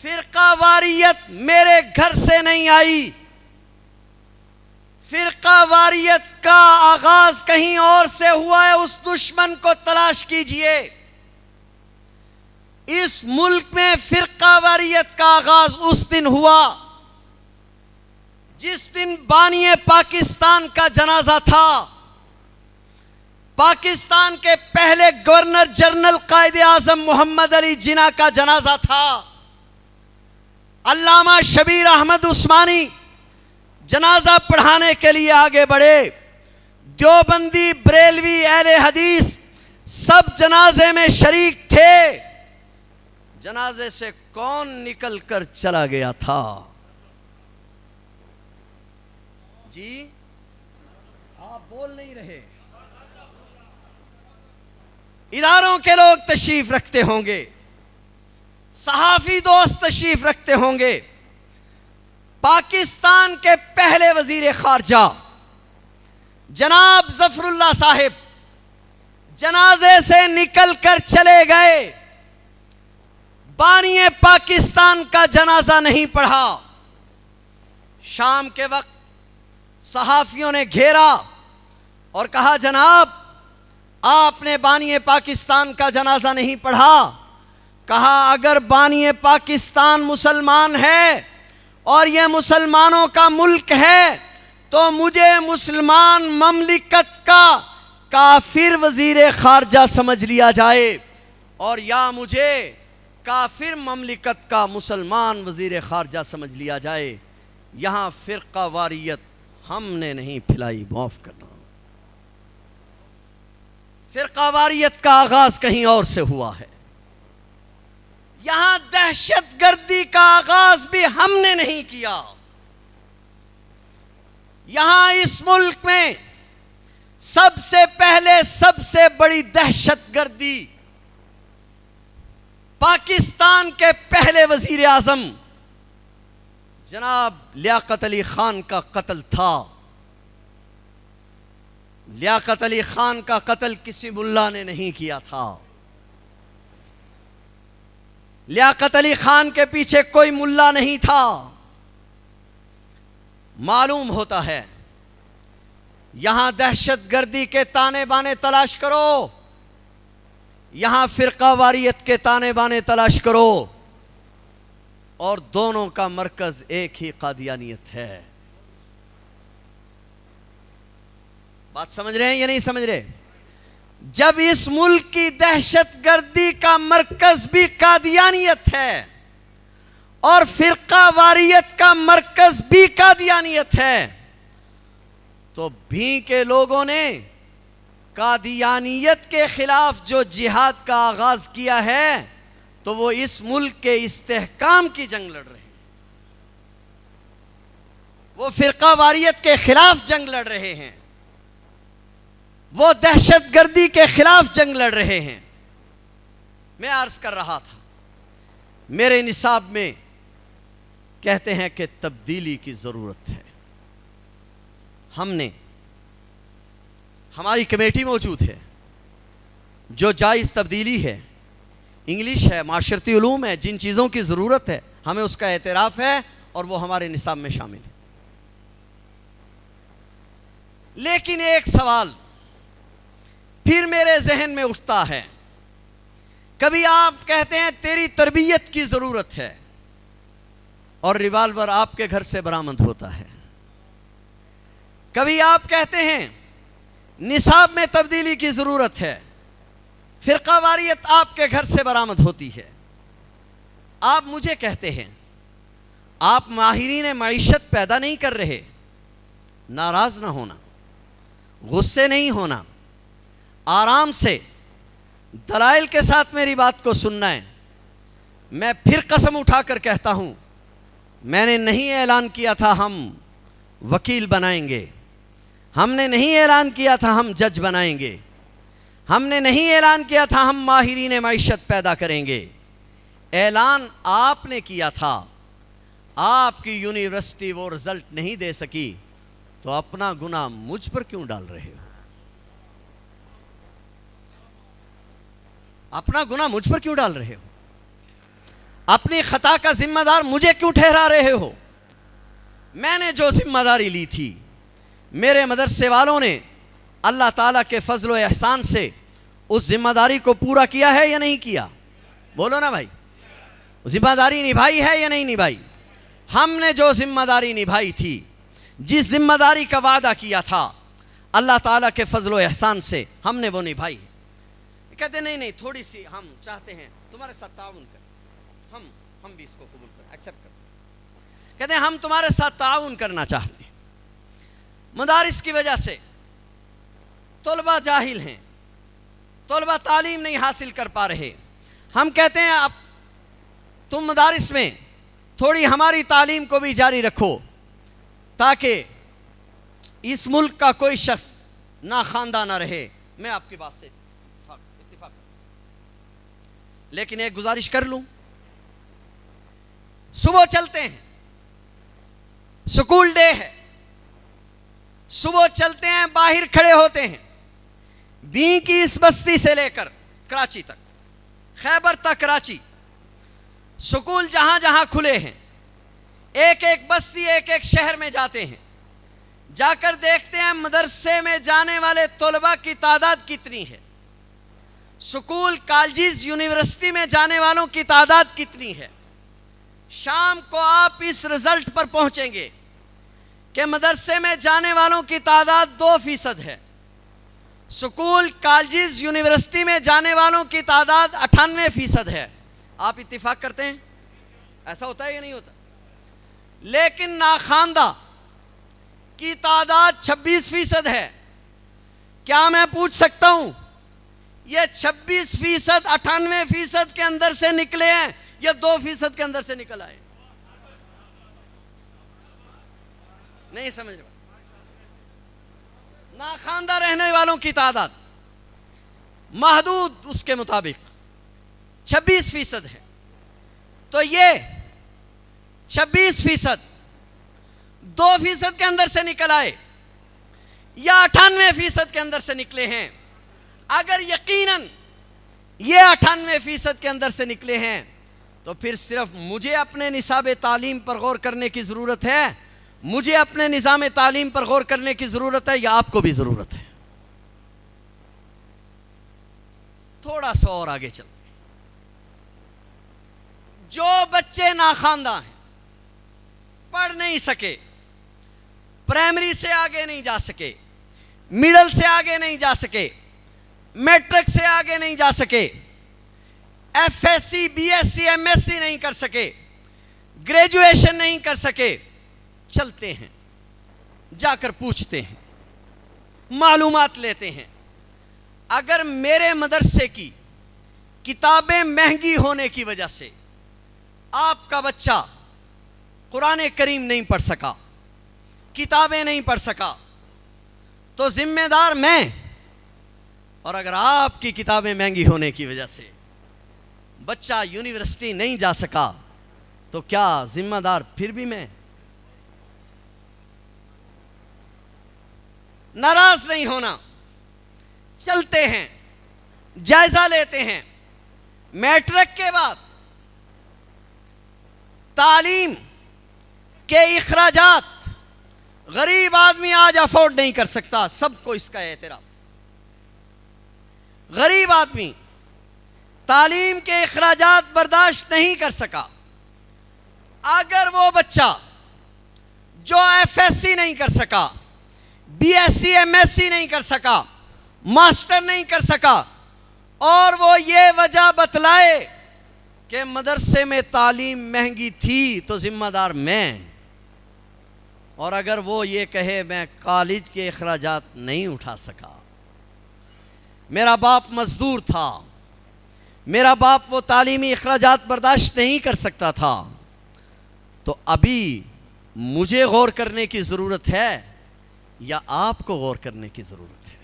فرقہ واریت میرے گھر سے نہیں آئی، فرقہ واریت کا آغاز کہیں اور سے ہوا ہے، اس دشمن کو تلاش کیجئے۔ اس ملک میں فرقہ واریت کا آغاز اس دن ہوا جس دن بانی پاکستان کا جنازہ تھا، پاکستان کے پہلے گورنر جنرل قائد اعظم محمد علی جناح کا جنازہ تھا۔ علامہ شبیر احمد عثمانی جنازہ پڑھانے کے لیے آگے بڑھے، دیوبندی، بریلوی، اہل حدیث سب جنازے میں شریک تھے۔ جنازے سے کون نکل کر چلا گیا تھا؟ جی آپ بول نہیں رہے۔ اداروں کے لوگ تشریف رکھتے ہوں گے، صحافی دوست تشریف رکھتے ہوں گے، پاکستان کے پہلے وزیر خارجہ جناب ظفر اللہ صاحب جنازے سے نکل کر چلے گئے، بانی پاکستان کا جنازہ نہیں پڑھا۔ شام کے وقت صحافیوں نے گھیرا اور کہا جناب آپ نے بانی پاکستان کا جنازہ نہیں پڑھا۔ کہا اگر بانی پاکستان مسلمان ہے اور یہ مسلمانوں کا ملک ہے تو مجھے مسلمان مملکت کا کافر وزیر خارجہ سمجھ لیا جائے، اور یا مجھے کافر مملکت کا مسلمان وزیر خارجہ سمجھ لیا جائے۔ یہاں فرقہ واریت ہم نے نہیں پھیلائی، معاف کرنا۔ فرقہ واریت کا آغاز کہیں اور سے ہوا ہے، یہاں دہشت گردی کا آغاز بھی ہم نے نہیں کیا۔ یہاں اس ملک میں سب سے پہلے سب سے بڑی دہشت گردی پاکستان کے پہلے وزیر اعظم جناب لیاقت علی خان کا قتل تھا۔ لیاقت علی خان کا قتل کسی ملا نے نہیں کیا تھا، لیاقت علی خان کے پیچھے کوئی ملا نہیں تھا۔ معلوم ہوتا ہے یہاں دہشت گردی کے تانے بانے تلاش کرو، یہاں فرقہ واریت کے تانے بانے تلاش کرو، اور دونوں کا مرکز ایک ہی قادیانیت ہے۔ بات سمجھ رہے ہیں یا نہیں سمجھ رہے؟ جب اس ملک کی دہشت گردی کا مرکز بھی قادیانیت ہے اور فرقہ واریت کا مرکز بھی قادیانیت ہے، تو بھی کے لوگوں نے قادیانیت کے خلاف جو جہاد کا آغاز کیا ہے تو وہ اس ملک کے استحکام کی جنگ لڑ رہے ہیں، وہ فرقہ واریت کے خلاف جنگ لڑ رہے ہیں، وہ دہشت گردی کے خلاف جنگ لڑ رہے ہیں۔ میں عرض کر رہا تھا میرے نصاب میں کہتے ہیں کہ تبدیلی کی ضرورت ہے۔ ہم نے ہماری کمیٹی موجود ہے جو جائز تبدیلی ہے، انگلش ہے، معاشرتی علوم ہے، جن چیزوں کی ضرورت ہے ہمیں اس کا اعتراف ہے اور وہ ہمارے نصاب میں شامل ہے۔ لیکن ایک سوال پھر میرے ذہن میں اٹھتا ہے، کبھی آپ کہتے ہیں تیری تربیت کی ضرورت ہے اور ریوالور آپ کے گھر سے برآمد ہوتا ہے، کبھی آپ کہتے ہیں نصاب میں تبدیلی کی ضرورت ہے، فرقہ واریت آپ کے گھر سے برآمد ہوتی ہے، آپ مجھے کہتے ہیں آپ ماہرین معیشت پیدا نہیں کر رہے۔ ناراض نہ ہونا، غصے نہیں ہونا، آرام سے دلائل کے ساتھ میری بات کو سننا ہے۔ میں پھر قسم اٹھا کر کہتا ہوں، میں نے نہیں اعلان کیا تھا ہم وکیل بنائیں گے، ہم نے نہیں اعلان کیا تھا ہم جج بنائیں گے، ہم نے نہیں اعلان کیا تھا ہم ماہرین معیشت پیدا کریں گے۔ اعلان آپ نے کیا تھا، آپ کی یونیورسٹی وہ رزلٹ نہیں دے سکی، تو اپنا گناہ مجھ پر کیوں ڈال رہے ہو؟ اپنا گناہ مجھ پر کیوں ڈال رہے ہو؟ اپنی خطا کا ذمہ دار مجھے کیوں ٹھہرا رہے ہو؟ میں نے جو ذمہ داری لی تھی، میرے مدرسے والوں نے اللہ تعالیٰ کے فضل و احسان سے اس ذمہ داری کو پورا کیا ہے یا نہیں کیا؟ بولو نا بھائی، ذمہ داری نبھائی ہے یا نہیں نبھائی؟ ہم نے جو ذمہ داری نبھائی تھی، جس ذمہ داری کا وعدہ کیا تھا، اللہ تعالیٰ کے فضل و احسان سے ہم نے وہ نبھائی۔ کہتے نہیں تھوڑی سی ہم چاہتے ہیں تمہارے ساتھ تعاون کریں، ہم بھی اس کو قبول کریں، ایکسیپٹ کریں۔ کہتے ہیں ہم تمہارے ساتھ تعاون کرنا چاہتے ہیں، مدارس کی وجہ سے طلبہ جاہل ہیں، طلبہ تعلیم نہیں حاصل کر پا رہے، ہم کہتے ہیں اب تم مدارس میں تھوڑی ہماری تعلیم کو بھی جاری رکھو تاکہ اس ملک کا کوئی شخص ناخواندہ نہ رہے۔ میں آپ کی بات سے اتفاق کروں، لیکن ایک گزارش کر لوں، صبح چلتے ہیں، سکول ڈے ہے، صبح چلتے ہیں، باہر کھڑے ہوتے ہیں، بی کی اس بستی سے لے کر کراچی تک، خیبر تک کراچی، سکول جہاں جہاں کھلے ہیں، ایک ایک بستی ایک ایک شہر میں جاتے ہیں، جا کر دیکھتے ہیں مدرسے میں جانے والے طلباء کی تعداد کتنی ہے، سکول کالجز یونیورسٹی میں جانے والوں کی تعداد کتنی ہے۔ شام کو آپ اس رزلٹ پر پہنچیں گے کہ مدرسے میں جانے والوں کی تعداد 2% ہے، سکول کالجز یونیورسٹی میں جانے والوں کی تعداد 98% ہے۔ آپ اتفاق کرتے ہیں؟ ایسا ہوتا ہے یا نہیں ہوتا؟ لیکن ناخواندہ کی تعداد 26% ہے۔ کیا میں پوچھ سکتا ہوں یہ 26% 98% کے اندر سے نکلے ہیں یا 2% کے اندر سے نکل آئے؟ نہیں سمجھ رہا۔ ناخواندہ رہنے والوں کی تعداد محدود اس کے مطابق 26% ہے، تو یہ 26% 2% کے اندر سے نکل آئے یا 98% کے اندر سے نکلے ہیں؟ اگر یقیناً یہ 98% کے اندر سے نکلے ہیں تو پھر صرف مجھے اپنے نصاب تعلیم پر غور کرنے کی ضرورت ہے، مجھے اپنے نظام تعلیم پر غور کرنے کی ضرورت ہے یا آپ کو بھی ضرورت ہے؟ تھوڑا سا اور آگے چلتے ہیں۔ جو بچے ناخواندہ ہیں، پڑھ نہیں سکے، پرائمری سے آگے نہیں جا سکے، مڈل سے آگے نہیں جا سکے، میٹرک سے آگے نہیں جا سکے، F S C B S C M S C نہیں کر سکے، گریجویشن نہیں کر سکے، چلتے ہیں، جا کر پوچھتے ہیں، معلومات لیتے ہیں۔ اگر میرے مدرسے کی کتابیں مہنگی ہونے کی وجہ سے آپ کا بچہ قرآن کریم نہیں پڑھ سکا، کتابیں نہیں پڑھ سکا، تو ذمہ دار میں، اور اگر آپ کی کتابیں مہنگی ہونے کی وجہ سے بچہ یونیورسٹی نہیں جا سکا تو کیا ذمہ دار پھر بھی میں؟ ناراض نہیں ہونا، چلتے ہیں، جائزہ لیتے ہیں، میٹرک کے بعد تعلیم کے اخراجات غریب آدمی آج افورڈ نہیں کر سکتا، سب کو اس کا اعتراف۔ غریب آدمی تعلیم کے اخراجات برداشت نہیں کر سکا۔ اگر وہ بچہ جو ایف ایس سی نہیں کر سکا، B S C M S C نہیں کر سکا، ماسٹر نہیں کر سکا، اور وہ یہ وجہ بتلائے کہ مدرسے میں تعلیم مہنگی تھی تو ذمہ دار میں، اور اگر وہ یہ کہے میں کالج کے اخراجات نہیں اٹھا سکا، میرا باپ مزدور تھا، میرا باپ وہ تعلیمی اخراجات برداشت نہیں کر سکتا تھا، تو ابھی مجھے غور کرنے کی ضرورت ہے یا آپ کو غور کرنے کی ضرورت ہے؟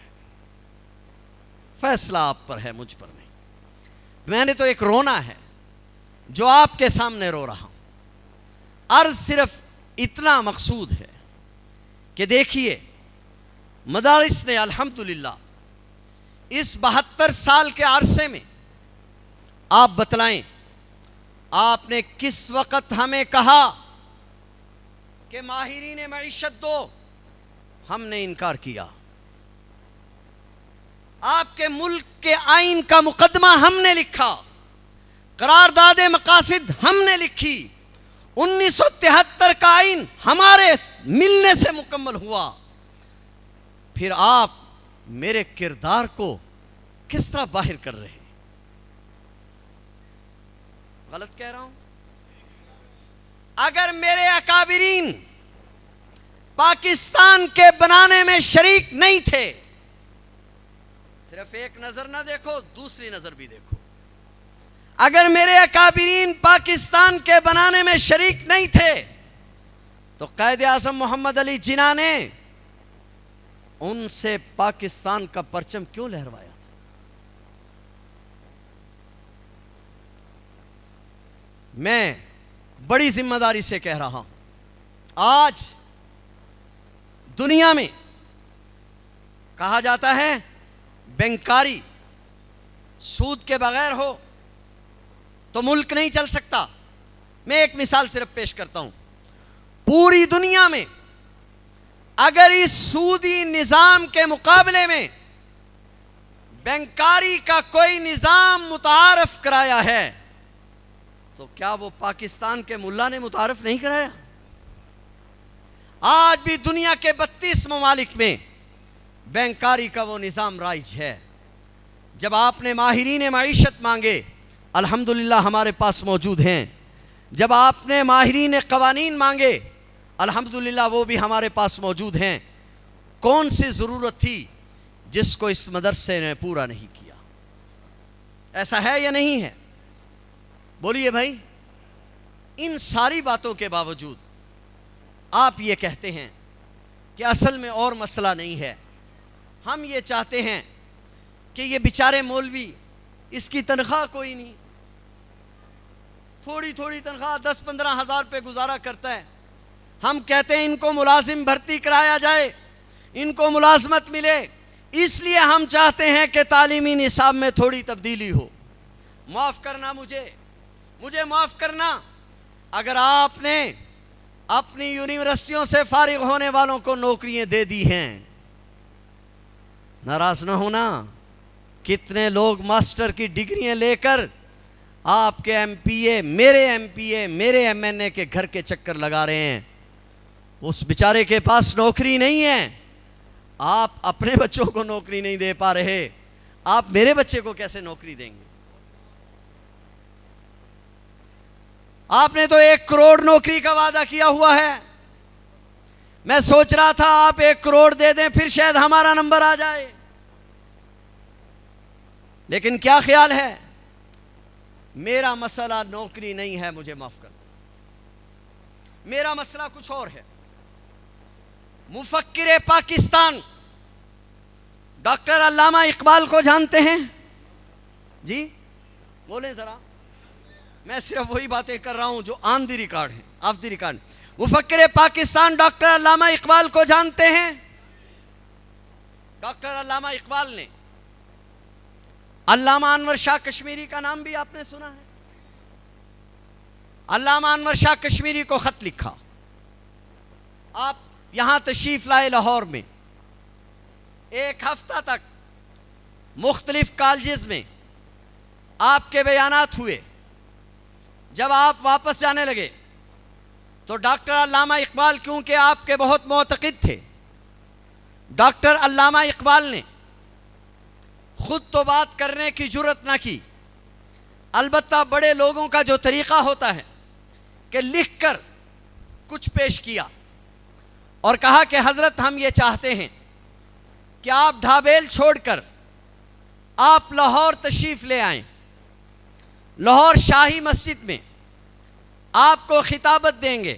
فیصلہ آپ پر ہے، مجھ پر نہیں۔ میں نے تو ایک رونا ہے جو آپ کے سامنے رو رہا ہوں۔ عرض صرف اتنا مقصود ہے کہ دیکھیے مدارس نے الحمدللہ اس 72 سال کے عرصے میں، آپ بتلائیں آپ نے کس وقت ہمیں کہا کہ ماہرین معیشت دو، ہم نے انکار کیا؟ آپ کے ملک کے آئین کا مقدمہ ہم نے لکھا، قرارداد مقاصد ہم نے لکھی، 1973 کا آئین ہمارے ملنے سے مکمل ہوا، پھر آپ میرے کردار کو کس طرح باہر کر رہے ہیں؟ غلط کہہ رہا ہوں؟ اگر میرے اکابرین پاکستان کے بنانے میں شریک نہیں تھے، صرف ایک نظر نہ دیکھو، دوسری نظر بھی دیکھو، اگر میرے اکابرین پاکستان کے بنانے میں شریک نہیں تھے تو قائد اعظم محمد علی جناح نے ان سے پاکستان کا پرچم کیوں لہروایا تھا؟ میں بڑی ذمہ داری سے کہہ رہا ہوں، آج دنیا میں کہا جاتا ہے بینکاری سود کے بغیر ہو تو ملک نہیں چل سکتا۔ میں ایک مثال صرف پیش کرتا ہوں، پوری دنیا میں اگر اس سودی نظام کے مقابلے میں بینکاری کا کوئی نظام متعارف کرایا ہے تو کیا وہ پاکستان کے ملا نے متعارف نہیں کرایا؟ آج بھی دنیا کے 32 ممالک میں بینکاری کا وہ نظام رائج ہے۔ جب آپ نے ماہرین معیشت مانگے، الحمدللہ ہمارے پاس موجود ہیں۔ جب آپ نے ماہرین قوانین مانگے، الحمدللہ وہ بھی ہمارے پاس موجود ہیں۔ کون سی ضرورت تھی جس کو اس مدرسے نے پورا نہیں کیا؟ ایسا ہے یا نہیں ہے؟ بولیے بھائی۔ ان ساری باتوں کے باوجود آپ یہ کہتے ہیں کہ اصل میں اور مسئلہ نہیں ہے، ہم یہ چاہتے ہیں کہ یہ بیچارے مولوی، اس کی تنخواہ کوئی نہیں، تھوڑی تھوڑی تنخواہ 10-15 ہزار پہ گزارا کرتا ہے، ہم کہتے ہیں ان کو ملازم بھرتی کرایا جائے، ان کو ملازمت ملے، اس لیے ہم چاہتے ہیں کہ تعلیمی نصاب میں تھوڑی تبدیلی ہو۔ معاف کرنا مجھے معاف کرنا اگر آپ نے اپنی یونیورسٹیوں سے فارغ ہونے والوں کو نوکریاں دے دی ہیں، ناراض نہ ہونا۔ کتنے لوگ ماسٹر کی ڈگریاں لے کر آپ کے ایم پی اے، میرے ایم این اے کے گھر کے چکر لگا رہے ہیں، اس بیچارے کے پاس نوکری نہیں ہے۔ آپ اپنے بچوں کو نوکری نہیں دے پا رہے، آپ میرے بچے کو کیسے نوکری دیں گے؟ آپ نے تو 1 کروڑ نوکری کا وعدہ کیا ہوا ہے۔ میں سوچ رہا تھا آپ 1 کروڑ دے دیں، پھر شاید ہمارا نمبر آ جائے، لیکن کیا خیال ہے؟ میرا مسئلہ نوکری نہیں ہے، مجھے معاف کر دیں، میرا مسئلہ کچھ اور ہے۔ مفکر پاکستان ڈاکٹر علامہ اقبال کو جانتے ہیں؟ جی بولیں ذرا، میں صرف وہی باتیں کر رہا ہوں جو آن دی ریکارڈ ہیں، آف دی ریکارڈ۔ مفکر پاکستان ڈاکٹر علامہ اقبال کو جانتے ہیں؟ ڈاکٹر علامہ اقبال نے علامہ انور شاہ کشمیری کا نام بھی آپ نے سنا ہے؟ علامہ انور شاہ کشمیری کو خط لکھا، آپ یہاں تشریف لائے لاہور میں، ایک ہفتہ تک مختلف کالجز میں آپ کے بیانات ہوئے۔ جب آپ واپس جانے لگے تو ڈاکٹر علامہ اقبال، کیونکہ آپ کے بہت معتقد تھے، ڈاکٹر علامہ اقبال نے خود تو بات کرنے کی جرت نہ کی، البتہ بڑے لوگوں کا جو طریقہ ہوتا ہے کہ لکھ کر کچھ پیش کیا اور کہا کہ حضرت ہم یہ چاہتے ہیں کہ آپ ڈھابیل چھوڑ کر آپ لاہور تشریف لے آئیں، لاہور شاہی مسجد میں آپ کو خطابت دیں گے،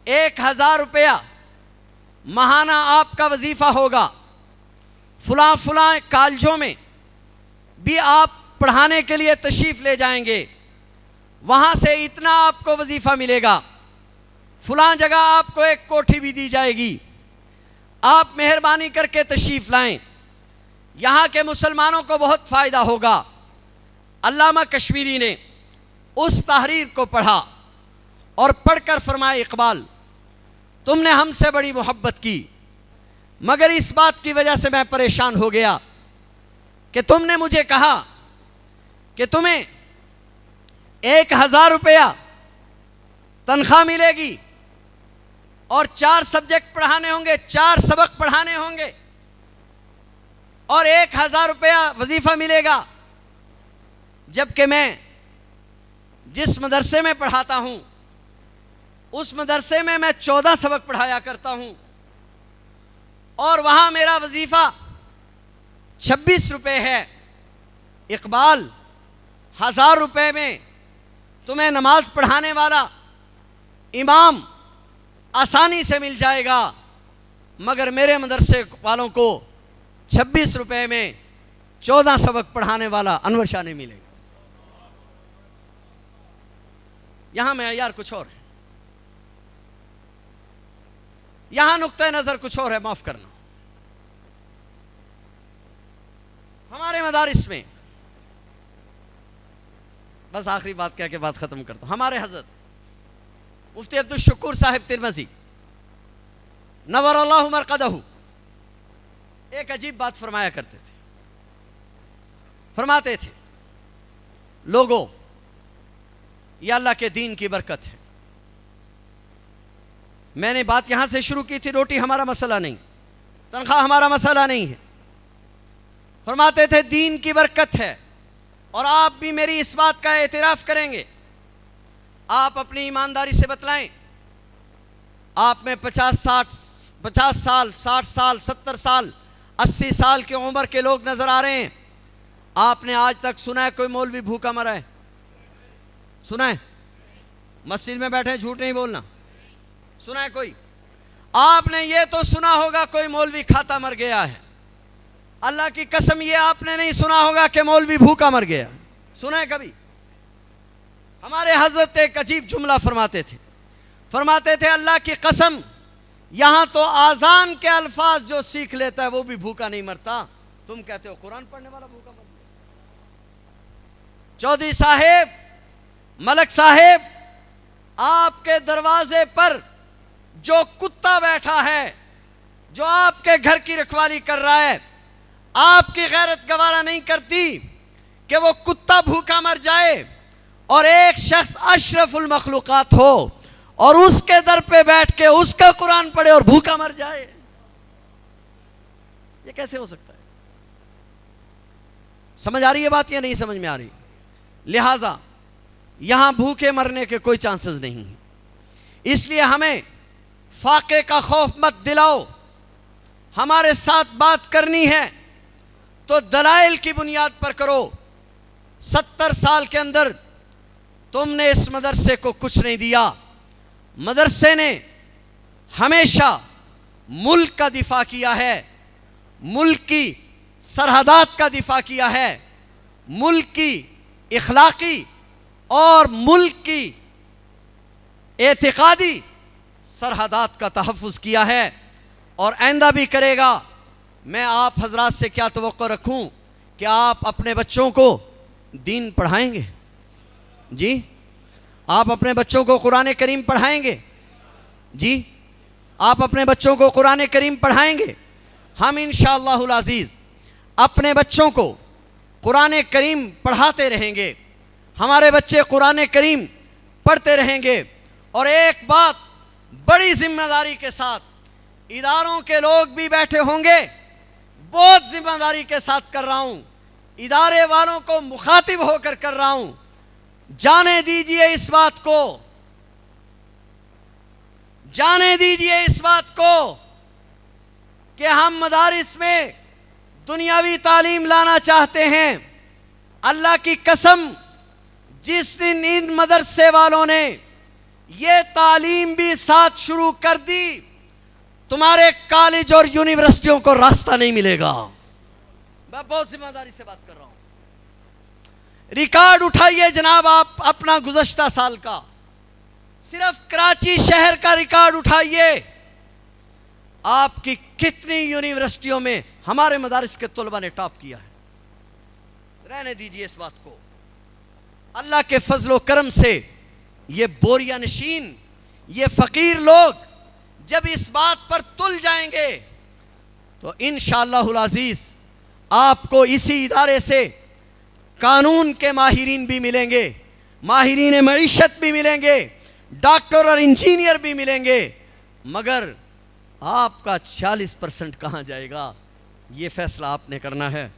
1000 روپیہ ماہانہ آپ کا وظیفہ ہوگا، فلاں فلاں کالجوں میں بھی آپ پڑھانے کے لیے تشریف لے جائیں گے، وہاں سے اتنا آپ کو وظیفہ ملے گا، فلاں جگہ آپ کو ایک کوٹھی بھی دی جائے گی، آپ مہربانی کر کے تشریف لائیں، یہاں کے مسلمانوں کو بہت فائدہ ہوگا۔ علامہ کشمیری نے اس تحریر کو پڑھا اور پڑھ کر فرمایا، اقبال تم نے ہم سے بڑی محبت کی، مگر اس بات کی وجہ سے میں پریشان ہو گیا کہ تم نے مجھے کہا کہ تمہیں 1000 روپیہ تنخواہ ملے گی اور 4 سبجیکٹ پڑھانے ہوں گے، 4 سبق پڑھانے ہوں گے اور 1000 روپیہ وظیفہ ملے گا، جبکہ میں جس مدرسے میں پڑھاتا ہوں اس مدرسے میں 14 سبق پڑھایا کرتا ہوں اور وہاں میرا وظیفہ 26 روپے ہے۔ اقبال 1000 روپے میں تمہیں نماز پڑھانے والا امام آسانی سے مل جائے گا، مگر میرے مدرسے والوں کو 26 روپے میں 14 سبق پڑھانے والا انور شاہ نہیں ملے گا۔ یہاں معیار کچھ اور ہے، یہاں نقطہ نظر کچھ اور ہے، معاف کرنا۔ ہمارے مدارس میں، بس آخری بات کہہ کے بات ختم کرتا ہوں، ہمارے حضرت مفتی عبدالشکور صاحب ترمذی نور اللہ مرقدہ ایک عجیب بات فرمایا کرتے تھے، فرماتے تھے لوگوں یہ اللہ کے دین کی برکت ہے۔ میں نے بات یہاں سے شروع کی تھی، روٹی ہمارا مسئلہ نہیں، تنخواہ ہمارا مسئلہ نہیں ہے، فرماتے تھے دین کی برکت ہے، اور آپ بھی میری اس بات کا اعتراف کریں گے۔ آپ اپنی ایمانداری سے بتلائیں، آپ میں 50 سال 60 سال 70 سال 80 سال کی عمر کے لوگ نظر آ رہے ہیں، آپ نے آج تک سنا ہے کوئی مولوی بھوکا مرا ہے؟ سنا ہے؟ مسجد میں بیٹھے جھوٹ نہیں بولنا، سنا ہے کوئی؟ آپ نے یہ تو سنا ہوگا کوئی مولوی کھاتا مر گیا ہے، اللہ کی قسم یہ آپ نے نہیں سنا ہوگا کہ مولوی بھوکا مر گیا، سنا ہے کبھی؟ ہمارے حضرت ایک عجیب جملہ فرماتے تھے، فرماتے تھے اللہ کی قسم یہاں تو آذان کے الفاظ جو سیکھ لیتا ہے وہ بھی بھوکا نہیں مرتا، تم کہتے ہو قرآن پڑھنے والا بھوکا مر گیا۔ چودھری صاحب، ملک صاحب، آپ کے دروازے پر جو کتا بیٹھا ہے، جو آپ کے گھر کی رکھوالی کر رہا ہے، آپ کی غیرت گوارا نہیں کرتی کہ وہ کتا بھوکا مر جائے اور ایک شخص اشرف المخلوقات ہو اور اس کے در پہ بیٹھ کے اس کا قرآن پڑھے اور بھوکا مر جائے؟ یہ کیسے ہو سکتا ہے؟ سمجھ آ رہی ہے بات یا نہیں سمجھ میں آ رہی؟ لہٰذا یہاں بھوکے مرنے کے کوئی چانسز نہیں ہیں، اس لیے ہمیں فاقے کا خوف مت دلاؤ۔ ہمارے ساتھ بات کرنی ہے تو دلائل کی بنیاد پر کرو۔ 70 سال کے اندر تم نے اس مدرسے کو کچھ نہیں دیا، مدرسے نے ہمیشہ ملک کا دفاع کیا ہے، ملک کی سرحدات کا دفاع کیا ہے، ملک کی اخلاقی اور ملک کی اعتقادی سرحدات کا تحفظ کیا ہے، اور آئندہ بھی کرے گا۔ میں آپ حضرات سے کیا توقع رکھوں کیا آپ اپنے بچوں کو دین پڑھائیں گے؟ جی آپ اپنے بچوں کو قرآن کریم پڑھائیں گے؟ جی آپ اپنے بچوں کو قرآن کریم پڑھائیں گے؟ ہم انشاءاللہ العزیز اپنے بچوں کو قرآن کریم پڑھاتے رہیں گے، ہمارے بچے قرآن کریم پڑھتے رہیں گے۔ اور ایک بات بڑی ذمہ داری کے ساتھ اداروں کے لوگ بھی بیٹھے ہوں گے، بہت ذمہ داری کے ساتھ کر رہا ہوں، ادارے والوں کو مخاطب ہو کر کر رہا ہوں، جانے دیجئے اس بات کو، جانے دیجئے اس بات کو کہ ہم مدارس میں دنیاوی تعلیم لانا چاہتے ہیں۔ اللہ کی قسم، جس دن ان مدرسے والوں نے یہ تعلیم بھی ساتھ شروع کر دی، تمہارے کالج اور یونیورسٹیوں کو راستہ نہیں ملے گا۔ میں بہت ذمہ داری سے بات کر رہا ہوں۔ ریکارڈ اٹھائیے جناب آپ اپنا گزشتہ سال کا، صرف کراچی شہر کا ریکارڈ اٹھائیے، آپ کی کتنی یونیورسٹیوں میں ہمارے مدارس کے طلبہ نے ٹاپ کیا ہے۔ رہنے دیجئے اس بات کو، اللہ کے فضل و کرم سے یہ بوریا نشین، یہ فقیر لوگ جب اس بات پر تل جائیں گے تو انشاءاللہ العزیز آپ کو اسی ادارے سے قانون کے ماہرین بھی ملیں گے، ماہرین معیشت بھی ملیں گے، ڈاکٹر اور انجینئر بھی ملیں گے، مگر آپ کا 40% کہاں جائے گا، یہ فیصلہ آپ نے کرنا ہے۔